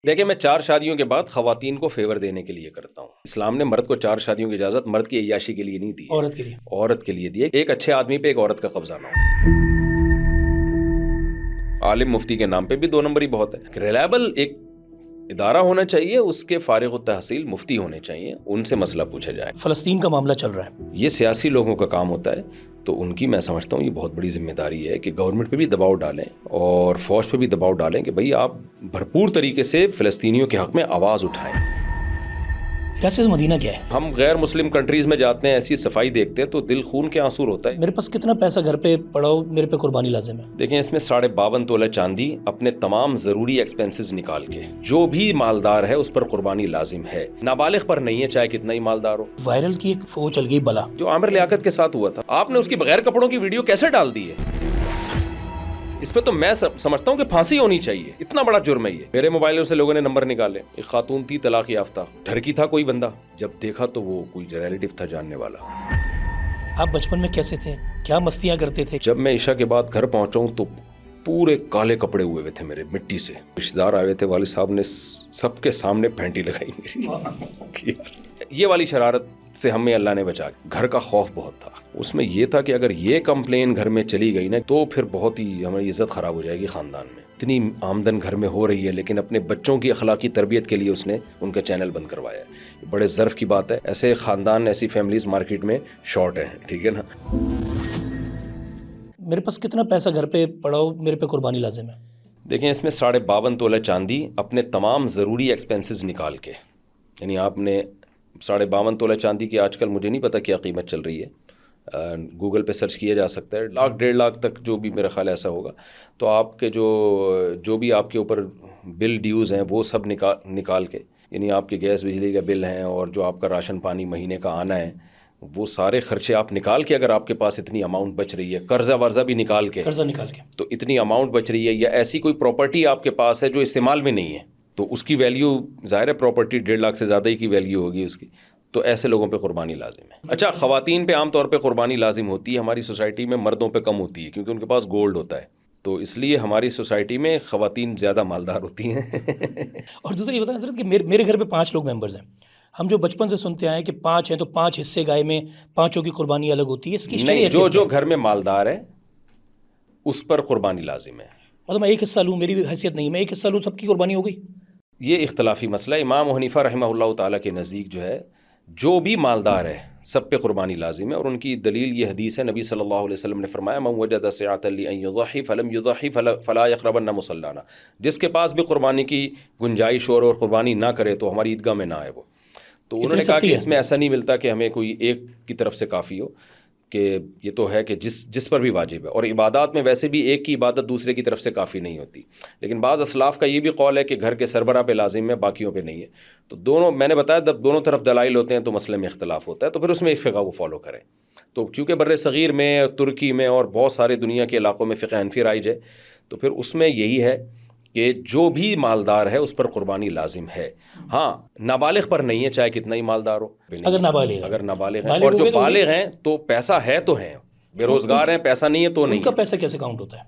دیکھیں میں 4 شادیوں کے بعد خواتین کو فیور دینے کے لیے کرتا ہوں. اسلام نے مرد کو 4 شادیوں کی اجازت مرد کی عیاشی کے لیے نہیں دی, عورت کے لیے دی. ایک اچھے آدمی پہ ایک عورت کا قبضہ نہ ہو. عالم مفتی کے نام پہ بھی 2 نمبر ہی بہت ہے. ریلائبل ایک ادارہ ہونا چاہیے, اس کے فارغ التحصیل مفتی ہونے چاہیے, ان سے مسئلہ پوچھا جائے. فلسطین کا معاملہ چل رہا ہے, یہ سیاسی لوگوں کا کام ہوتا ہے, تو ان کی میں سمجھتا ہوں یہ بہت بڑی ذمہ داری ہے کہ گورنمنٹ پہ بھی دباؤ ڈالیں اور فوج پہ بھی دباؤ ڈالیں کہ بھئی آپ بھرپور طریقے سے فلسطینیوں کے حق میں آواز اٹھائیں. ریاست مدینہ کیا ہے؟ ہم غیر مسلم کنٹریز میں جاتے ہیں, ایسی صفائی دیکھتے ہیں تو دل خون کے آنسو ہوتا ہے. میرے پاس کتنا پیسہ گھر پہ پڑا ہو, میرے پہ قربانی لازم ہے. دیکھیں اس میں 52.5 تولہ چاندی اپنے تمام ضروری ایکسپنسز نکال کے, جو بھی مالدار ہے اس پر قربانی لازم ہے, نابالغ پر نہیں ہے چاہے کتنا ہی مالدار ہو. وائرل کی ایک وہ چل گئی بلا جو عامر لیاقت کے ساتھ ہوا تھا, آپ نے اس کی بغیر کپڑوں کی ویڈیو کیسے ڈال دی ہے؟ اس پہ تو میں سمجھتا ہوں کہ پھانسی ہونی چاہیے, اتنا بڑا جرم ہے یہ. میرے موبائلوں سے لوگوں نے نمبر نکالے, ایک خاتون تھی طلاق یافتہ, گھر کی تھا کوئی بندہ, جب دیکھا تو وہ کوئی ریلیٹو تھا جاننے والا. آپ بچپن میں کیسے تھے, کیا مستیاں کرتے تھے؟ جب میں عشاء کے بعد گھر پہنچا ہوں تو پورے کالے کپڑے ہوئے تھے میرے مٹی سے. رشتہ دار آئے تھے, والد صاحب نے سب کے سامنے پھینٹی لگائی میری. یہ والی شرارت سے ہمیں اللہ نے بچا. گھر کا خوف بہت تھا, اس میں یہ تھا کہ اگر یہ کمپلین گھر میں چلی گئی نا تو پھر بہت ہی ہماری عزت خراب ہو جائے گی خاندان میں. اتنی آمدن گھر میں ہو رہی ہے لیکن اپنے بچوں کی اخلاقی تربیت کے لیے اس نے ان کا چینل بند کروایا ہے. بڑے ظرف کی بات ہے, ایسے خاندان ایسی فیملیز مارکیٹ میں شارٹ ہیں, ٹھیک ہے نا. میرے پاس کتنا پیسہ گھر پہ پڑا ہو, میرے پہ قربانی لازم ہے. دیکھیں اس میں 52.5 تولہ چاندی اپنے تمام ضروری ایکسپنسز نکال کے, یعنی آپ نے 52.5 تولہ چاندی کی آج کل مجھے نہیں پتا کیا قیمت چل رہی ہے, گوگل پہ سرچ کیا جا سکتا ہے, 1.5 لاکھ تک جو بھی میرا خیال ایسا ہوگا. تو آپ کے جو بھی آپ کے اوپر بل ڈیوز ہیں وہ سب نکال کے, یعنی آپ کے گیس بجلی کا بل ہیں اور جو آپ کا راشن پانی مہینے کا آنا ہے, وہ سارے خرچے آپ نکال کے, اگر آپ کے پاس اتنی اماؤنٹ بچ رہی ہے, قرضہ ورضہ بھی نکال کے تو اتنی اماؤنٹ بچ رہی ہے, یا ایسی کوئی پراپرٹی آپ کے پاس ہے جو استعمال میں نہیں ہے, تو اس کی ویلیو ظاہر ہے پراپرٹی 1.5 لاکھ سے زیادہ ہی کی ویلیو ہوگی اس کی, تو ایسے لوگوں پہ قربانی لازم ہے. اچھا, خواتین پہ عام طور پہ قربانی لازم ہوتی ہے ہماری سوسائٹی میں, مردوں پہ کم ہوتی ہے کیونکہ ان کے پاس گولڈ ہوتا ہے, تو اس لیے ہماری سوسائٹی میں خواتین زیادہ مالدار ہوتی ہیں. اور دوسرا یہ بتائیں حضرت کہ میرے گھر پہ 5 لوگ ممبرز ہیں. ہم جو بچپن سے سنتے آئے کہ 5 ہیں تو 5 حصے گائے میں, 5 کی قربانی الگ ہوتی ہے. اس کی نہیں, جو گھر میں مالدار ہے اس پر قربانی لازم ہے. مطلب میں 1 حصہ لوں, میری بھی حیثیت نہیں, میں 1 حصہ لوں, سب کی قربانی ہو گئی. یہ اختلافی مسئلہ ہے. امام حنیفہ رحمہ اللہ تعالیٰ کے نزدیک جو ہے, جو بھی مالدار ہے سب پہ قربانی لازم ہے, اور ان کی دلیل یہ حدیث ہے, نبی صلی اللہ علیہ وسلم نے فرمایا من وجد سعۃ لأن یضحی فلم یضحی فلا یقربن مصلانا, جس کے پاس بھی قربانی کی گنجائش ہو اور قربانی نہ کرے تو ہماری عیدگاہ میں نہ آئے وہ. تو انہوں نے کہا کہ اس میں ایسا نہیں ملتا کہ ہمیں کوئی ایک کی طرف سے کافی ہو, کہ یہ تو ہے کہ جس پر بھی واجب ہے, اور عبادات میں ویسے بھی ایک کی عبادت دوسرے کی طرف سے کافی نہیں ہوتی. لیکن بعض اسلاف کا یہ بھی قول ہے کہ گھر کے سربراہ پہ لازم ہے, باقیوں پہ نہیں ہے. تو دونوں, میں نے بتایا جب دونوں طرف دلائل ہوتے ہیں تو مسئلے میں اختلاف ہوتا ہے, تو پھر اس میں ایک فقہ کو فالو کریں. تو کیونکہ بر صغیر میں, ترکی میں اور بہت سارے دنیا کے علاقوں میں فقہ حنفی رائج ہے, تو پھر اس میں یہی ہے کہ جو بھی مالدار ہے اس پر قربانی لازم ہے. ہاں, نابالغ پر نہیں ہے چاہے کتنا ہی مالدار ہو. اگر نابالغ ہیں, اور جو بالغ ہیں تو پیسہ ہے تو ہیں, بے روزگار ہیں پیسہ نہیں ہے تو نہیں. ان کا پیسہ کیسے کاؤنٹ ہوتا ہے؟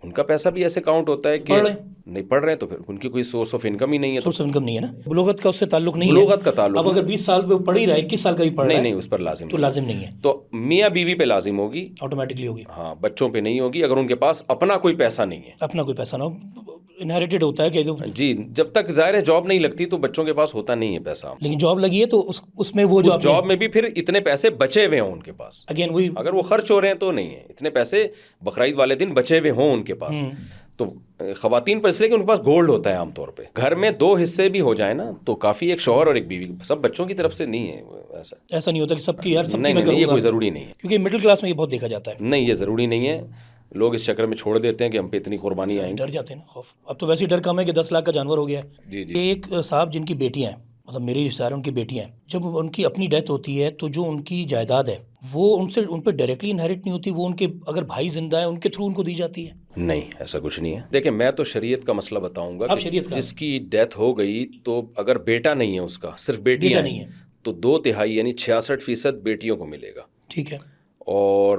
ان کا پیسہ بھی ایسے کاؤنٹ ہوتا ہے کہ نہیں پڑھ رہے ہیں تو پھر ان کی کوئی سورس آف انکم ہی نہیں ہے. سورس آف انکم نہیں ہے نا, بلوغت کا اس سے تعلق نہیں ہے. بلوغت کا تعلق, اب اگر 20 سال پہ پڑھ ہی رہا ہے, 21 سال کا بھی پڑھ رہا ہے, نہیں اس پر لازم تو لازم نہیں ہے. تو میاں بیوی پہ لازم ہوگی, آٹومیٹکلی ہوگی. ہاں, بچوں پہ نہیں ہوگی اگر ان کے پاس اپنا کوئی پیسہ نہیں ہے. اپنا کوئی پیسہ نہ ہو, انہیریٹڈ ہوتا ہے کہ جی, جب تک ظاہر ہے جاب نہیں لگتی تو بچوں کے پاس ہوتا نہیں ہے پیسہ. لیکن جاب لگی ہے تو اس میں وہ جاب میں بھی پھر اتنے پیسے بچے ہوئے ہوں ان کے پاس, اگین وہی, اگر وہ خرچ ہو رہے ہیں تو نہیں ہے, اتنے پیسے بقرعید والے دن بچے ہوئے ہوں ان کے پاس. تو خواتین پر اس لیے کہ ان کے پاس گولڈ ہوتا ہے عام طور پہ. گھر میں 2 حصے بھی ہو جائیں نا تو کافی, ایک شوہر اور ایک بیوی, سب بچوں کی طرف سے نہیں ہے. ایسا نہیں ہوتا کہ سب کی, سب نہیں, یہ کوئی ضروری نہیں ہے, کیونکہ مڈل کلاس میں یہ بہت دیکھا جاتا ہے. نہیں, یہ ضروری نہیں ہے. لوگ اس چکر میں چھوڑ دیتے ہیں کہ ہم پہ اتنی قربانی آئیں گی, ڈر جاتے ہیں نا, خوف. اب تو ویسے ہی ڈر کم ہے کہ 10 لاکھ کا جانور ہو گیا ہے. جی. ایک صاحب جن کی بیٹیاں ہیں, مطلب میری رشتہ دار ان کی بیٹیاں ہیں, جب ان کی اپنی ڈیتھ ہوتی ہے تو جو ان کی جائیداد ہے وہ ان پہ ڈائریکٹلی انہیریٹ نہیں ہوتی, وہ ان کے اگر بھائی زندہ ہیں ان کے تھرو ان کو دی جاتی ہے. نہیں, ایسا کچھ نہیں ہے. دیکھیں میں تو شریعت کا مسئلہ بتاؤں گا, جس کی ڈیتھ ہو گئی تو اگر بیٹا نہیں ہے اس کا, صرف بیٹیاں نہیں ہیں, تو 2/3 یعنی 66% بیٹیوں کو ملے گا. ٹھیک ہے. اور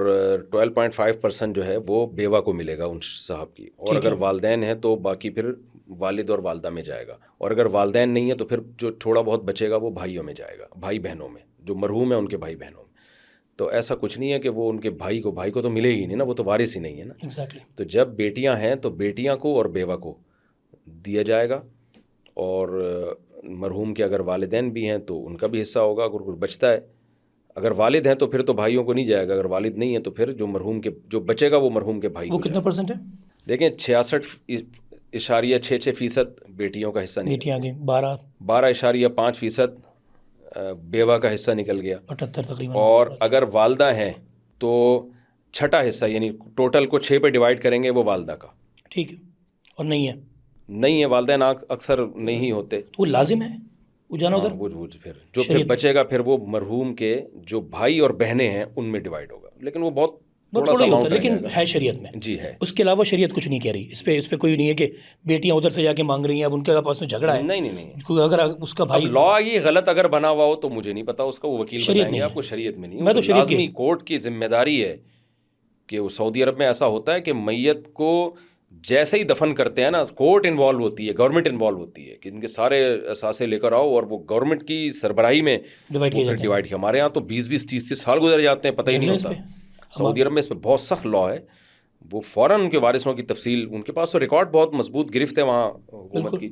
12.5% جو ہے وہ بیوہ کو ملے گا ان صاحب کی, اور اگر والدین ہیں تو باقی پھر والد اور والدہ میں جائے گا، اور اگر والدین نہیں ہیں تو پھر جو تھوڑا بہت بچے گا وہ بھائیوں میں جائے گا، بھائی بہنوں میں، جو مرحوم ہیں ان کے بھائی بہنوں میں۔ تو ایسا کچھ نہیں ہے کہ وہ ان کے بھائی کو تو ملے ہی نہیں نا، وہ تو وارث ہی نہیں ہے نا۔ ایگزیکٹلی۔ تو جب بیٹیاں ہیں تو بیٹیاں کو اور بیوہ کو دیا جائے گا، اور مرحوم کے اگر والدین بھی ہیں تو ان کا بھی حصہ ہوگا اگر کچھ بچتا ہے۔ اگر والد ہیں تو پھر تو بھائیوں کو نہیں جائے گا، اگر والد نہیں ہے تو پھر جو مرحوم کے جو بچے گا وہ مرحوم کے بھائی وہ کو کتنا پرسنٹ ہے؟ دیکھیں 66.66% بیٹیوں کا حصہ نکل بیٹیاں گیا، آگے 12 12.5% بیوہ کا حصہ نکل گیا، 78 تقریباً۔ اور اگر والدہ ہیں تو چھٹا حصہ، یعنی ٹوٹل کو 6 پہ ڈیوائڈ کریں گے وہ والدہ کا۔ ٹھیک ہے، اور نہیں ہے؟ نہیں ہے، والدین اکثر نہیں ہوتے، تو وہ لازم ہے وہ جانا ادھر؟ وہ پھر جو پھر بچے گا پھر وہ مرحوم کے جو بھائی اور بہنیں ہیں ان میں ڈیوائڈ ہوگا، لیکن وہ بہت تھوڑا ہی ہوتا ہے، لیکن ہے شریعت میں۔ جی ہے، اس کے علاوہ شریعت کچھ نہیں کہہ رہی اس پہ کوئی نہیں ہے کہ بیٹیاں ادھر سے جا کے مانگ رہی ہیں، اب ان کے آپس میں جھگڑا ہے۔ نہیں، اگر اس کا بھائی اب لا یہ غلط اگر بنا ہوا ہو تو مجھے نہیں پتا، اس کا وہ وکیل شریعت بتائیں گے نہیں آپ کو، شریعت میں نہیں میں تو ہے، شریعت لازمی کورٹ کی ذمہ داری ہے کہ وہ سعودی عرب میں ایسا ہوتا ہے کہ میت کو جیسے ہی دفن کرتے ہیں نا، کورٹ انوالو ہوتی ہے، گورنمنٹ انوالو ہوتی ہے کہ ان کے سارے اثاثے لے کر آؤ، اور وہ گورنمنٹ کی سربراہی میں ڈیوائڈ کیا جاتا ہے۔ ہمارے یہاں تو 20-30 سال گزر جاتے ہیں، پتہ ہی نہیں ہوتا۔ سعودی عرب میں اس پہ بہت سخت لا ہے، وہ فوراً ان کے وارثوں کی تفصیل، ان کے پاس تو ریکارڈ بہت مضبوط گرفت ہے وہاں حکومت کی،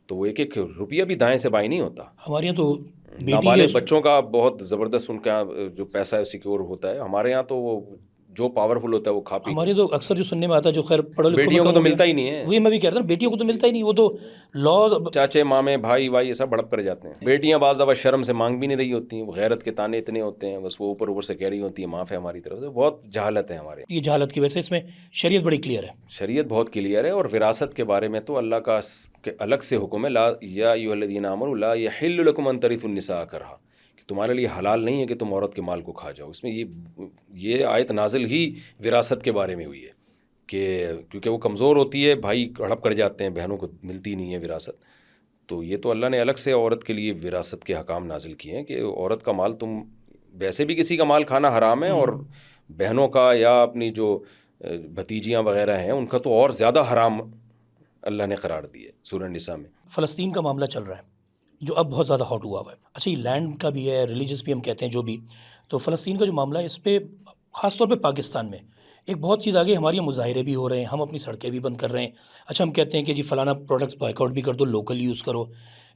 تو وہ ایک روپیہ بھی دائیں سے بائیں نہیں ہوتا۔ ہمارے یہاں تو نابالغ بچوں کا بہت زبردست ان کا جو پیسہ ہے سیکیور ہوتا ہے، ہمارے یہاں تو وہ جو پاورفل ہوتا ہے وہ کھا پی۔ ہمارے تو اکثر جو سننے میں آتا ہے جو خیر پڑھو لکھو بیٹیوں کو تو ملتا ہی نہیں ہے، وہی میں بھی کہہ رہا ہوں، بیٹیوں کو تو ملتا ہی نہیں، وہ تو لا چاچے مامے بھائی یہ سب بڑپ کر جاتے ہیں۔ بیٹیاں بعض دفعہ شرم سے مانگ بھی نہیں رہی ہوتی ہیں، وہ غیرت کے تانے اتنے ہوتے ہیں، بس وہ اوپر سے کہہ رہی ہوتی ہیں معاف ہے ہماری طرف سے۔ بہت جہالت ہے ہمارے، یہ جہالت کی وجہ سے اس میں شریعت بڑی کلیئر ہے، شریعت بہت کلیئر ہے۔ اور وراثت کے بارے میں تو اللہ کا الگ سے حکم ہے، لا یا ایھا الذین آمنوا لا یحل لکم ان ترثوا النساء کرہا، کہ تمہارے لیے حلال نہیں ہے کہ تم عورت کے مال کو کھا جاؤ۔ اس میں یہ آیت نازل ہی وراثت کے بارے میں ہوئی ہے کہ کیونکہ وہ کمزور ہوتی ہے، بھائی ہڑپ کر جاتے ہیں، بہنوں کو ملتی نہیں ہے وراثت، تو یہ تو اللہ نے الگ سے عورت کے لیے وراثت کے حکام نازل کیے ہیں کہ عورت کا مال، تم ویسے بھی کسی کا مال کھانا حرام ہے، اور بہنوں کا یا اپنی جو بھتیجیاں وغیرہ ہیں ان کا تو اور زیادہ حرام اللہ نے قرار دیے سورہ نساء میں۔ فلسطین کا معاملہ چل رہا ہے جو اب بہت زیادہ ہاٹ ہوا ہوا ہے۔ اچھا، یہ لینڈ کا بھی ہے، ریلیجس بھی ہم کہتے ہیں جو بھی، تو فلسطین کا جو معاملہ ہے اس پہ خاص طور پہ پاکستان میں ایک بہت چیز آگئی، ہمارے یہاں مظاہرے بھی ہو رہے ہیں، ہم اپنی سڑکیں بھی بند کر رہے ہیں۔ اچھا، ہم کہتے ہیں کہ جی فلانا پروڈکٹس بائک آؤٹ بھی کر دو، لوکل یوز کرو۔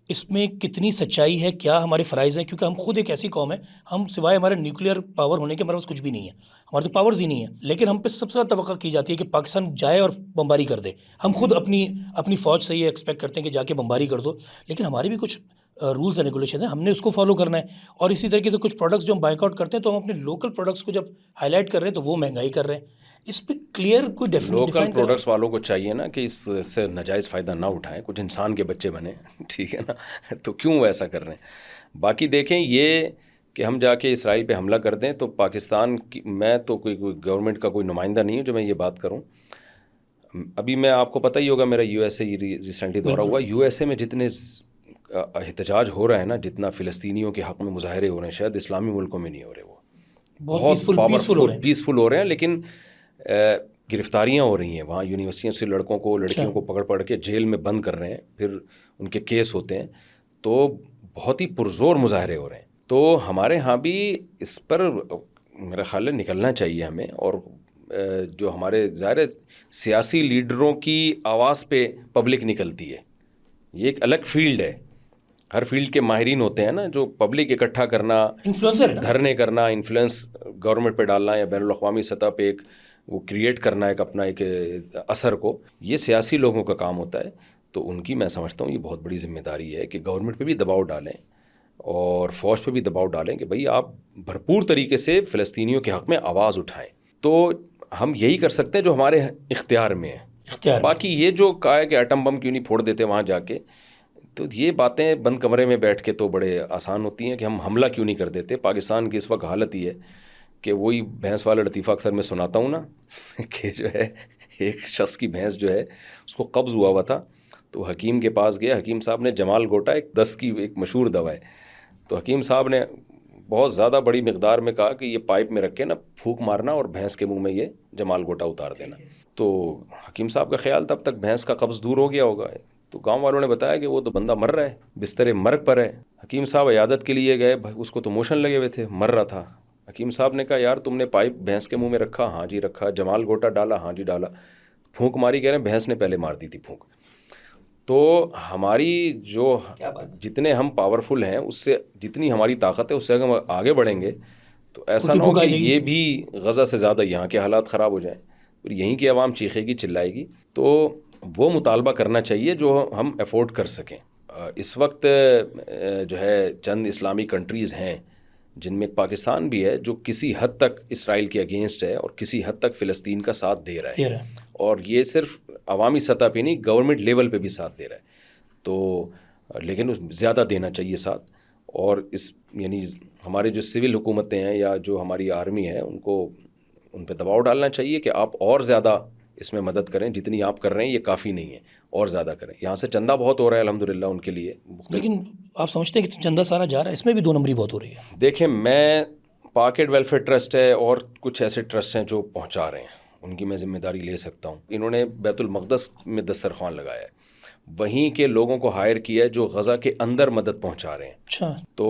اس میں کتنی سچائی ہے، کیا ہمارے فرائض ہیں؟ کیونکہ ہم خود ایک ایسی قوم ہے، ہم سوائے ہمارے نیوکلیئر پاور ہونے کے ہمارے پاس کچھ بھی نہیں ہے، ہمارے تو پاورز ہی نہیں ہے، لیکن ہم پہ سب سے زیادہ توقع کی جاتی ہے کہ پاکستان جائے اور بمباری کر دے۔ ہم خود اپنی فوج سے یہ ایکسپیکٹ کرتے ہیں کہ جا کے بمباری کر دو، لیکن ہماری بھی کچھ رولز اینڈ ریگولیشن ہیں، ہم نے اس کو فالو کرنا ہے۔ اور اسی طریقے سے کچھ پروڈکٹس جو ہم بائک آؤٹ کرتے ہیں تو ہم اپنے لوکل پروڈکٹس کو جب ہائی لائٹ کر رہے ہیں تو وہ مہنگائی کر رہے ہیں۔ اس پہ کلیئر کوئی لوکل پروڈکٹس والوں کو چاہیے نا کہ اس سے ناجائز فائدہ نہ اٹھائیں، کچھ انسان کے بچے بنے، ٹھیک ہے نا، تو کیوں ایسا کر رہے ہیں؟ باقی دیکھیں یہ کہ ہم جا کے اسرائیل پہ حملہ کر دیں تو پاکستان کی، میں تو کوئی گورنمنٹ کا کوئی نمائندہ نہیں ہوں جو میں یہ بات کروں۔ ابھی میں آپ کو پتہ ہی ہوگا میرا یو ایس اے ریسنٹلی دورہ ہوا، یو ایس اے میں جتنے احتجاج ہو رہا ہے نا، جتنا فلسطینیوں کے حق میں مظاہرے ہو رہے ہیں، شاید اسلامی ملکوں میں نہیں ہو رہے، وہ بہت پیسفل ہو رہے ہیں، لیکن گرفتاریاں ہو رہی ہیں وہاں، یونیورسٹیوں سے لڑکیوں کو پکڑ کے جیل میں بند کر رہے ہیں، پھر ان کے کیس ہوتے ہیں، تو بہت ہی پرزور مظاہرے ہو رہے ہیں۔ تو ہمارے ہاں بھی اس پر میرا خیال ہے نکلنا چاہیے ہمیں، اور جو ہمارے ظاہر سیاسی لیڈروں کی آواز پہ پبلک نکلتی ہے، یہ ایک الگ فیلڈ ہے، ہر فیلڈ کے ماہرین ہوتے ہیں نا، جو پبلک اکٹھا کرنا، دھرنے کرنا، انفلوئنس گورنمنٹ پہ ڈالنا یا بین الاقوامی سطح پہ ایک وہ کریٹ کرنا ایک اپنا ایک اثر کو، یہ سیاسی لوگوں کا کام ہوتا ہے۔ تو ان کی میں سمجھتا ہوں یہ بہت بڑی ذمہ داری ہے کہ گورنمنٹ پہ بھی دباؤ ڈالیں اور فوج پہ بھی دباؤ ڈالیں کہ بھئی آپ بھرپور طریقے سے فلسطینیوں کے حق میں آواز اٹھائیں۔ تو ہم یہی کر سکتے ہیں جو ہمارے اختیار میں ہے۔ باقی یہ جو کہا ہے کہ ایٹم بم کیوں نہیں پھوڑ دیتے وہاں جا کے، تو یہ باتیں بند کمرے میں بیٹھ کے تو بڑے آسان ہوتی ہیں کہ ہم حملہ کیوں نہیں کر دیتے۔ پاکستان کی اس وقت حالت یہ ہے کہ وہی بھینس والا لطیفہ اکثر میں سناتا ہوں نا کہ جو ہے ایک شخص کی بھینس جو ہے اس کو قبض ہوا تھا، تو حکیم کے پاس گیا، حکیم صاحب نے جمال گوٹا، ایک دست کی ایک مشہور دوا ہے، تو حکیم صاحب نے بہت زیادہ بڑی مقدار میں کہا کہ یہ پائپ میں رکھ کے نا پھونک مارنا اور بھینس کے منہ میں یہ جمال گوٹا اتار دینا۔ تو حکیم صاحب کا خیال تب تک بھینس کا قبض دور ہو گیا ہوگا، تو گاؤں والوں نے بتایا کہ وہ تو بندہ مر رہا ہے، بستر مرگ پر ہے۔ حکیم صاحب عیادت کے لیے گئے، اس کو تو موشن لگے ہوئے تھے، مر رہا تھا۔ حکیم صاحب نے کہا یار تم نے پائپ بھینس کے منہ میں رکھا؟ ہاں جی رکھا۔ جمال گوٹا ڈالا؟ ہاں جی ڈالا۔ پھونک ماری؟ کہہ رہے ہیں بھینس نے پہلے مار دی تھی پھونک۔ تو ہماری جو جتنے ہم پاورفل ہیں، اس سے جتنی ہماری طاقت ہے اس سے اگر ہم آگے بڑھیں گے تو ایسا نہ ہو کہ یہ بھی غزہ سے زیادہ یہاں کے حالات خراب ہو جائیں، اور یہیں کی عوام چیخے گی چلائے گی۔ تو وہ مطالبہ کرنا چاہیے جو ہم افورڈ کر سکیں۔ اس وقت جو ہے چند اسلامی کنٹریز ہیں جن میں پاکستان بھی ہے، جو کسی حد تک اسرائیل کے اگینسٹ ہے اور کسی حد تک فلسطین کا ساتھ دے رہا ہے، اور یہ صرف عوامی سطح پہ نہیں، گورنمنٹ لیول پہ بھی ساتھ دے رہا ہے۔ تو لیکن زیادہ دینا چاہیے ساتھ، اور اس یعنی ہمارے جو سول حکومتیں ہیں یا جو ہماری آرمی ہے ان پہ دباؤ ڈالنا چاہیے کہ آپ اور زیادہ اس میں مدد کریں، جتنی آپ کر رہے ہیں یہ کافی نہیں ہے، اور زیادہ کریں۔ یہاں سے چندہ بہت ہو رہا ہے الحمدللہ ان کے لیے، لیکن آپ سمجھتے ہیں کہ چندہ سارا جا رہا ہے؟ اس میں بھی 2 نمبری بہت ہو رہی ہے۔ دیکھیں، میں پاکٹ ویلفیئر ٹرسٹ ہے اور کچھ ایسے ٹرسٹ ہیں جو پہنچا رہے ہیں، ان کی میں ذمہ داری لے سکتا ہوں۔ انہوں نے بیت المقدس میں دسترخوان لگایا ہے، وہیں کے لوگوں کو ہائر کیا ہے جو غزہ کے اندر مدد پہنچا رہے ہیں۔ اچھا، تو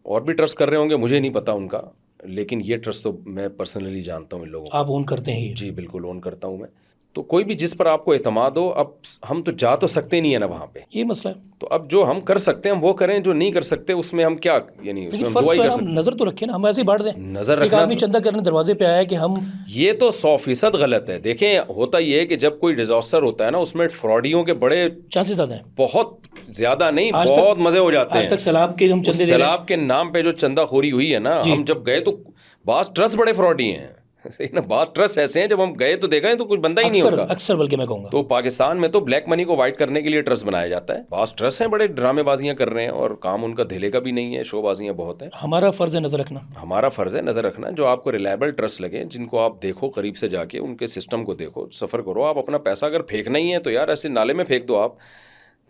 اور بھی ٹرسٹ کر رہے ہوں گے، مجھے نہیں پتا ان کا، لیکن یہ ٹرسٹ تو میں پرسنلی جانتا ہوں ان لوگوں کو۔ آپ اون کرتے ہیں؟ جی بالکل اون کرتا ہوں میں۔ تو کوئی بھی جس پر آپ کو اعتماد ہو، اب ہم تو جا تو سکتے نہیں ہیں نا وہاں پہ، یہ مسئلہ ہے۔ تو اب جو ہم کر سکتے ہیں ہم وہ کریں، جو نہیں کر سکتے اس میں ہم کیا، یعنی اس میں ہم دعا ہی کر سکتے ہیں۔ نظر تو رکھیں نا، ہم ایسے ہی بانٹ دیں۔ نظر ایک رکھنا آدمی چندہ کرنے دروازے پہ آیا کہ ہم، یہ تو 100% غلط ہے۔ دیکھیں ہوتا یہ ہے کہ جب کوئی ڈیزاسٹر ہوتا ہے نا، اس میں فراڈیوں کے بڑے چانسز زیادہ ہیں، بہت زیادہ نہیں، بہت مزے ہو جاتے ہیں۔ آج تک سیلاب کے ہم چندے دے رہے ہیں، سیلاب کے نام پہ جو چندہ خوری ہوئی ہے نا، ہم جب گئے تو بعض ٹرسٹ بڑے فراڈی ہیں، صحیح نا، بعض ٹرسٹ ایسے ہیں جب ہم گئے تو دیکھا ہے تو کچھ بندہ ہی نہیں ہوتا اکثر بلکہ میں کہوں گا۔ تو پاکستان میں تو بلیک منی کو وائٹ کرنے کے لیے ٹرسٹ بنایا جاتا ہے، بعض ٹرسٹ ہیں بڑے ڈرامے بازیاں کر رہے ہیں اور کام ان کا دھیلے کا بھی نہیں ہے، شو بازیاں بہت ہیں۔ ہمارا فرض ہے نظر رکھنا، ہمارا فرض ہے نظر رکھنا، جو آپ کو ریلائبل ٹرسٹ لگے، جن کو آپ دیکھو قریب سے جا کے، ان کے سسٹم کو دیکھو، سفر کرو۔ آپ اپنا پیسہ اگر پھینکنا ہی ہے تو یار ایسے نالے میں پھینک دو آپ،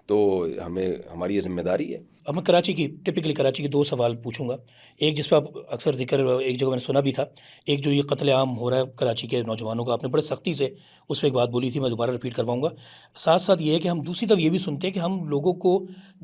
تو ہماری یہ ذمہ داری ہے۔ اب میں کراچی کی، ٹپکلی کراچی کے 2 سوال پوچھوں گا، ایک جس پہ آپ اکثر ذکر، ایک جگہ میں نے سنا بھی تھا، ایک جو یہ قتل عام ہو رہا ہے کراچی کے نوجوانوں کا، آپ نے بڑے سختی سے اس پہ ایک بات بولی تھی، میں دوبارہ ریپیٹ کرواؤں گا۔ ساتھ ساتھ یہ ہے کہ ہم دوسری طرف یہ بھی سنتے ہیں کہ ہم لوگوں کو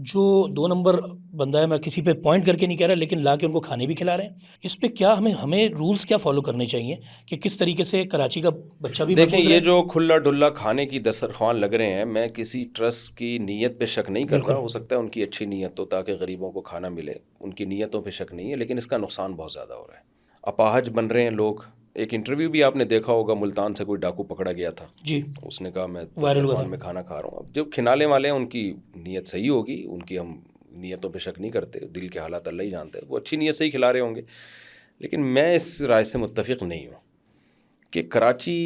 جو 2 نمبر بندہ ہے، میں کسی پہ پوائنٹ کر کے نہیں کہہ رہا، لیکن لا کے ان کو کھانے بھی کھلا رہے ہیں۔ اس پہ کیا ہمیں رولز کیا فالو کرنے چاہیے کہ کس طریقے سے کراچی کا بچہ بھی دیکھیں، یہ جو کھلا ڈلا کھانے کی دسترخوان لگ رہے ہیں، میں کسی ٹرسٹ کی نیت پہ شک نہیں کر رہا، ہو سکتا ہے ان کی اچھی نیت ہو تاکہ غریبوں کو کھانا ملے، ان کی نیتوں پہ شک نہیں ہے، لیکن اس کا نقصان بہت زیادہ ہو رہا ہے۔ اپاہج بن رہے ہیں لوگ۔ ایک انٹرویو بھی آپ نے دیکھا ہوگا، ملتان سے کوئی ڈاکو پکڑا گیا تھا، جی، اس نے کہا میں دسترخوان میں کھانا کھا رہا ہوں۔ اب جو کھنالے والے ہیں ان کی نیت صحیح ہوگی، ان کی ہم نیتوں پہ شک نہیں کرتے، دل کے حالات اللہ ہی جانتے ہیں، وہ اچھی نیت سے ہی کھلا رہے ہوں گے، لیکن میں اس رائے سے متفق نہیں ہوں کہ کراچی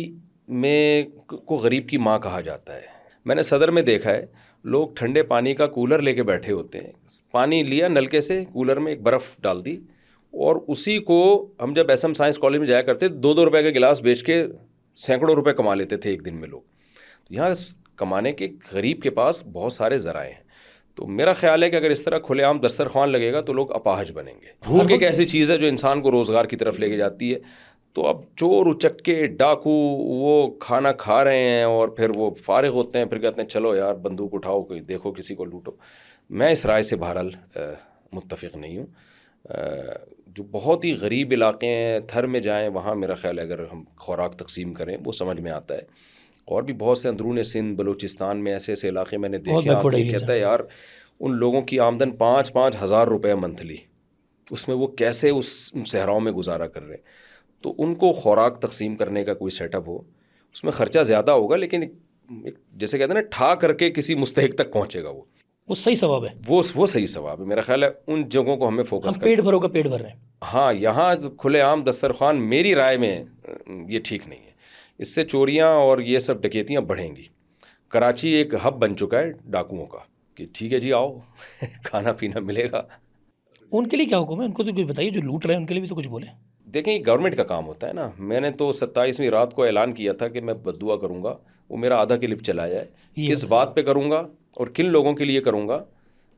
میں کو غریب کی ماں کہا جاتا ہے۔ میں نے صدر میں دیکھا ہے، لوگ ٹھنڈے پانی کا کولر لے کے بیٹھے ہوتے ہیں، پانی لیا نلکے سے، کولر میں ایک برف ڈال دی، اور اسی کو ہم جب ایس ایم سائنس کالج میں جایا کرتے 2-2 روپے کا گلاس بیچ کے سینکڑوں روپے کما لیتے تھے ایک دن میں لوگ۔ یہاں کمانے کے غریب کے پاس بہت سارے ذرائع ہیں، تو میرا خیال ہے کہ اگر اس طرح کھلے عام دسترخوان لگے گا تو لوگ اپاہج بنیں گے۔ بھوک ایک ایسی چیز ہے جو انسان کو روزگار کی طرف لے کے جاتی ہے، تو اب چور اچکے ڈاکو وہ کھانا کھا رہے ہیں اور پھر وہ فارغ ہوتے ہیں، پھر کہتے ہیں چلو یار بندوق اٹھاؤ، کوئی دیکھو کسی کو لوٹو۔ میں اس رائے سے بہرحال متفق نہیں ہوں۔ جو بہت ہی غریب علاقے ہیں، تھر میں جائیں، وہاں میرا خیال ہے اگر ہم خوراک تقسیم کریں وہ سمجھ میں آتا ہے۔ اور بھی بہت سے اندرون سندھ، بلوچستان میں ایسے ایسے علاقے میں نے دیکھے ہیں، کہتا ہے یار ان لوگوں کی آمدن 5-5 ہزار روپے منتھلی، اس میں وہ کیسے ان صحراؤں میں گزارا کر رہے ہیں۔ تو ان کو خوراک تقسیم کرنے کا کوئی سیٹ اپ ہو، اس میں خرچہ زیادہ ہوگا، لیکن جیسے کہتے ہیں نا ٹھا کر کے کسی مستحق تک پہنچے گا، وہ صحیح ثواب ہے، وہ صحیح ثواب ہے۔ میرا خیال ہے ان جگہوں کو ہمیں فوکس کرنا۔ پیٹ بھرو کا پیٹ بھر رہے ہیں۔ ہاں، یہاں کھلے عام دسترخوان میری رائے میں یہ ٹھیک نہیں ہے، اس سے چوریاں اور یہ سب ڈکیتیاں بڑھیں گی۔ کراچی ایک ہب بن چکا ہے ڈاکوؤں کا، کہ ٹھیک ہے جی آؤ کھانا پینا ملے گا۔ ان کے لیے کیا حکم ہے؟ ان کو تو کوئی بتائیے، جو لوٹ رہے ہیں ان کے لیے بھی تو کچھ بولیں۔ دیکھیں یہ گورنمنٹ کا کام ہوتا ہے نا۔ میں نے تو 27ویں رات کو اعلان کیا تھا کہ میں بددعا کروں گا، وہ میرا آدھا کلپ چلا جائے، کس بات پہ کروں گا اور کن لوگوں کے لیے کروں گا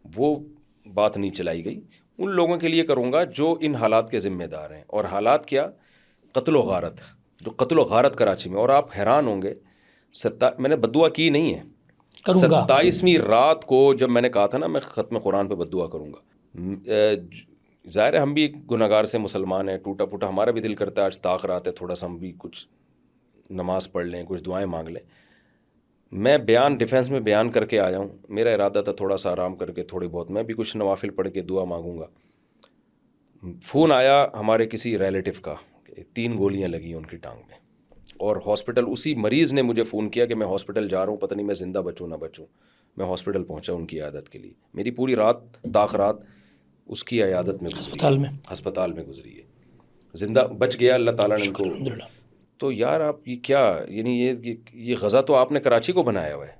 وہ بات نہیں چلائی گئی۔ ان لوگوں کے لیے کروں گا جو ان حالات کے ذمہ دار ہیں، اور حالات کیا؟ قتل و غارت، جو قتل و غارت کراچی میں، اور آپ حیران ہوں گے میں نے بددعا کی نہیں ہے، کروں گا. 27ویں رات کو جب میں نے کہا تھا نا میں ختم قرآن پہ بد دعا کروں گا، ظاہر ہے ہم بھی گناہگار سے مسلمان ہیں، ٹوٹا پھوٹا ہمارا بھی دل کرتا ہے آج طاق رات ہے، تھوڑا سا ہم بھی کچھ نماز پڑھ لیں، کچھ دعائیں مانگ لیں. میں ڈیفینس میں بیان کر کے آیا ہوں، میرا ارادہ تھا تھوڑا سا آرام کر کے تھوڑی بہت میں بھی کچھ نوافل پڑھ کے دعا مانگوں گا. فون آیا ہمارے کسی ریلیٹیو کا، 3 گولیاں لگی ان کی ٹانگ میں، اور ہاسپٹل اسی مریض نے مجھے فون کیا کہ میں ہاسپٹل جا رہا ہوں، پتہ نہیں میں زندہ بچوں نہ بچوں. میں ہاسپٹل پہنچا ان کی عیادت کے لیے، میری پوری رات طاق رات اس کی عیادت میں ہسپتال میں گزری ہے. زندہ بچ گیا اللہ تعالیٰ نے ان کو. تو یار آپ یہ کیا، یعنی یہ غزہ تو آپ نے کراچی کو بنایا ہوا ہے،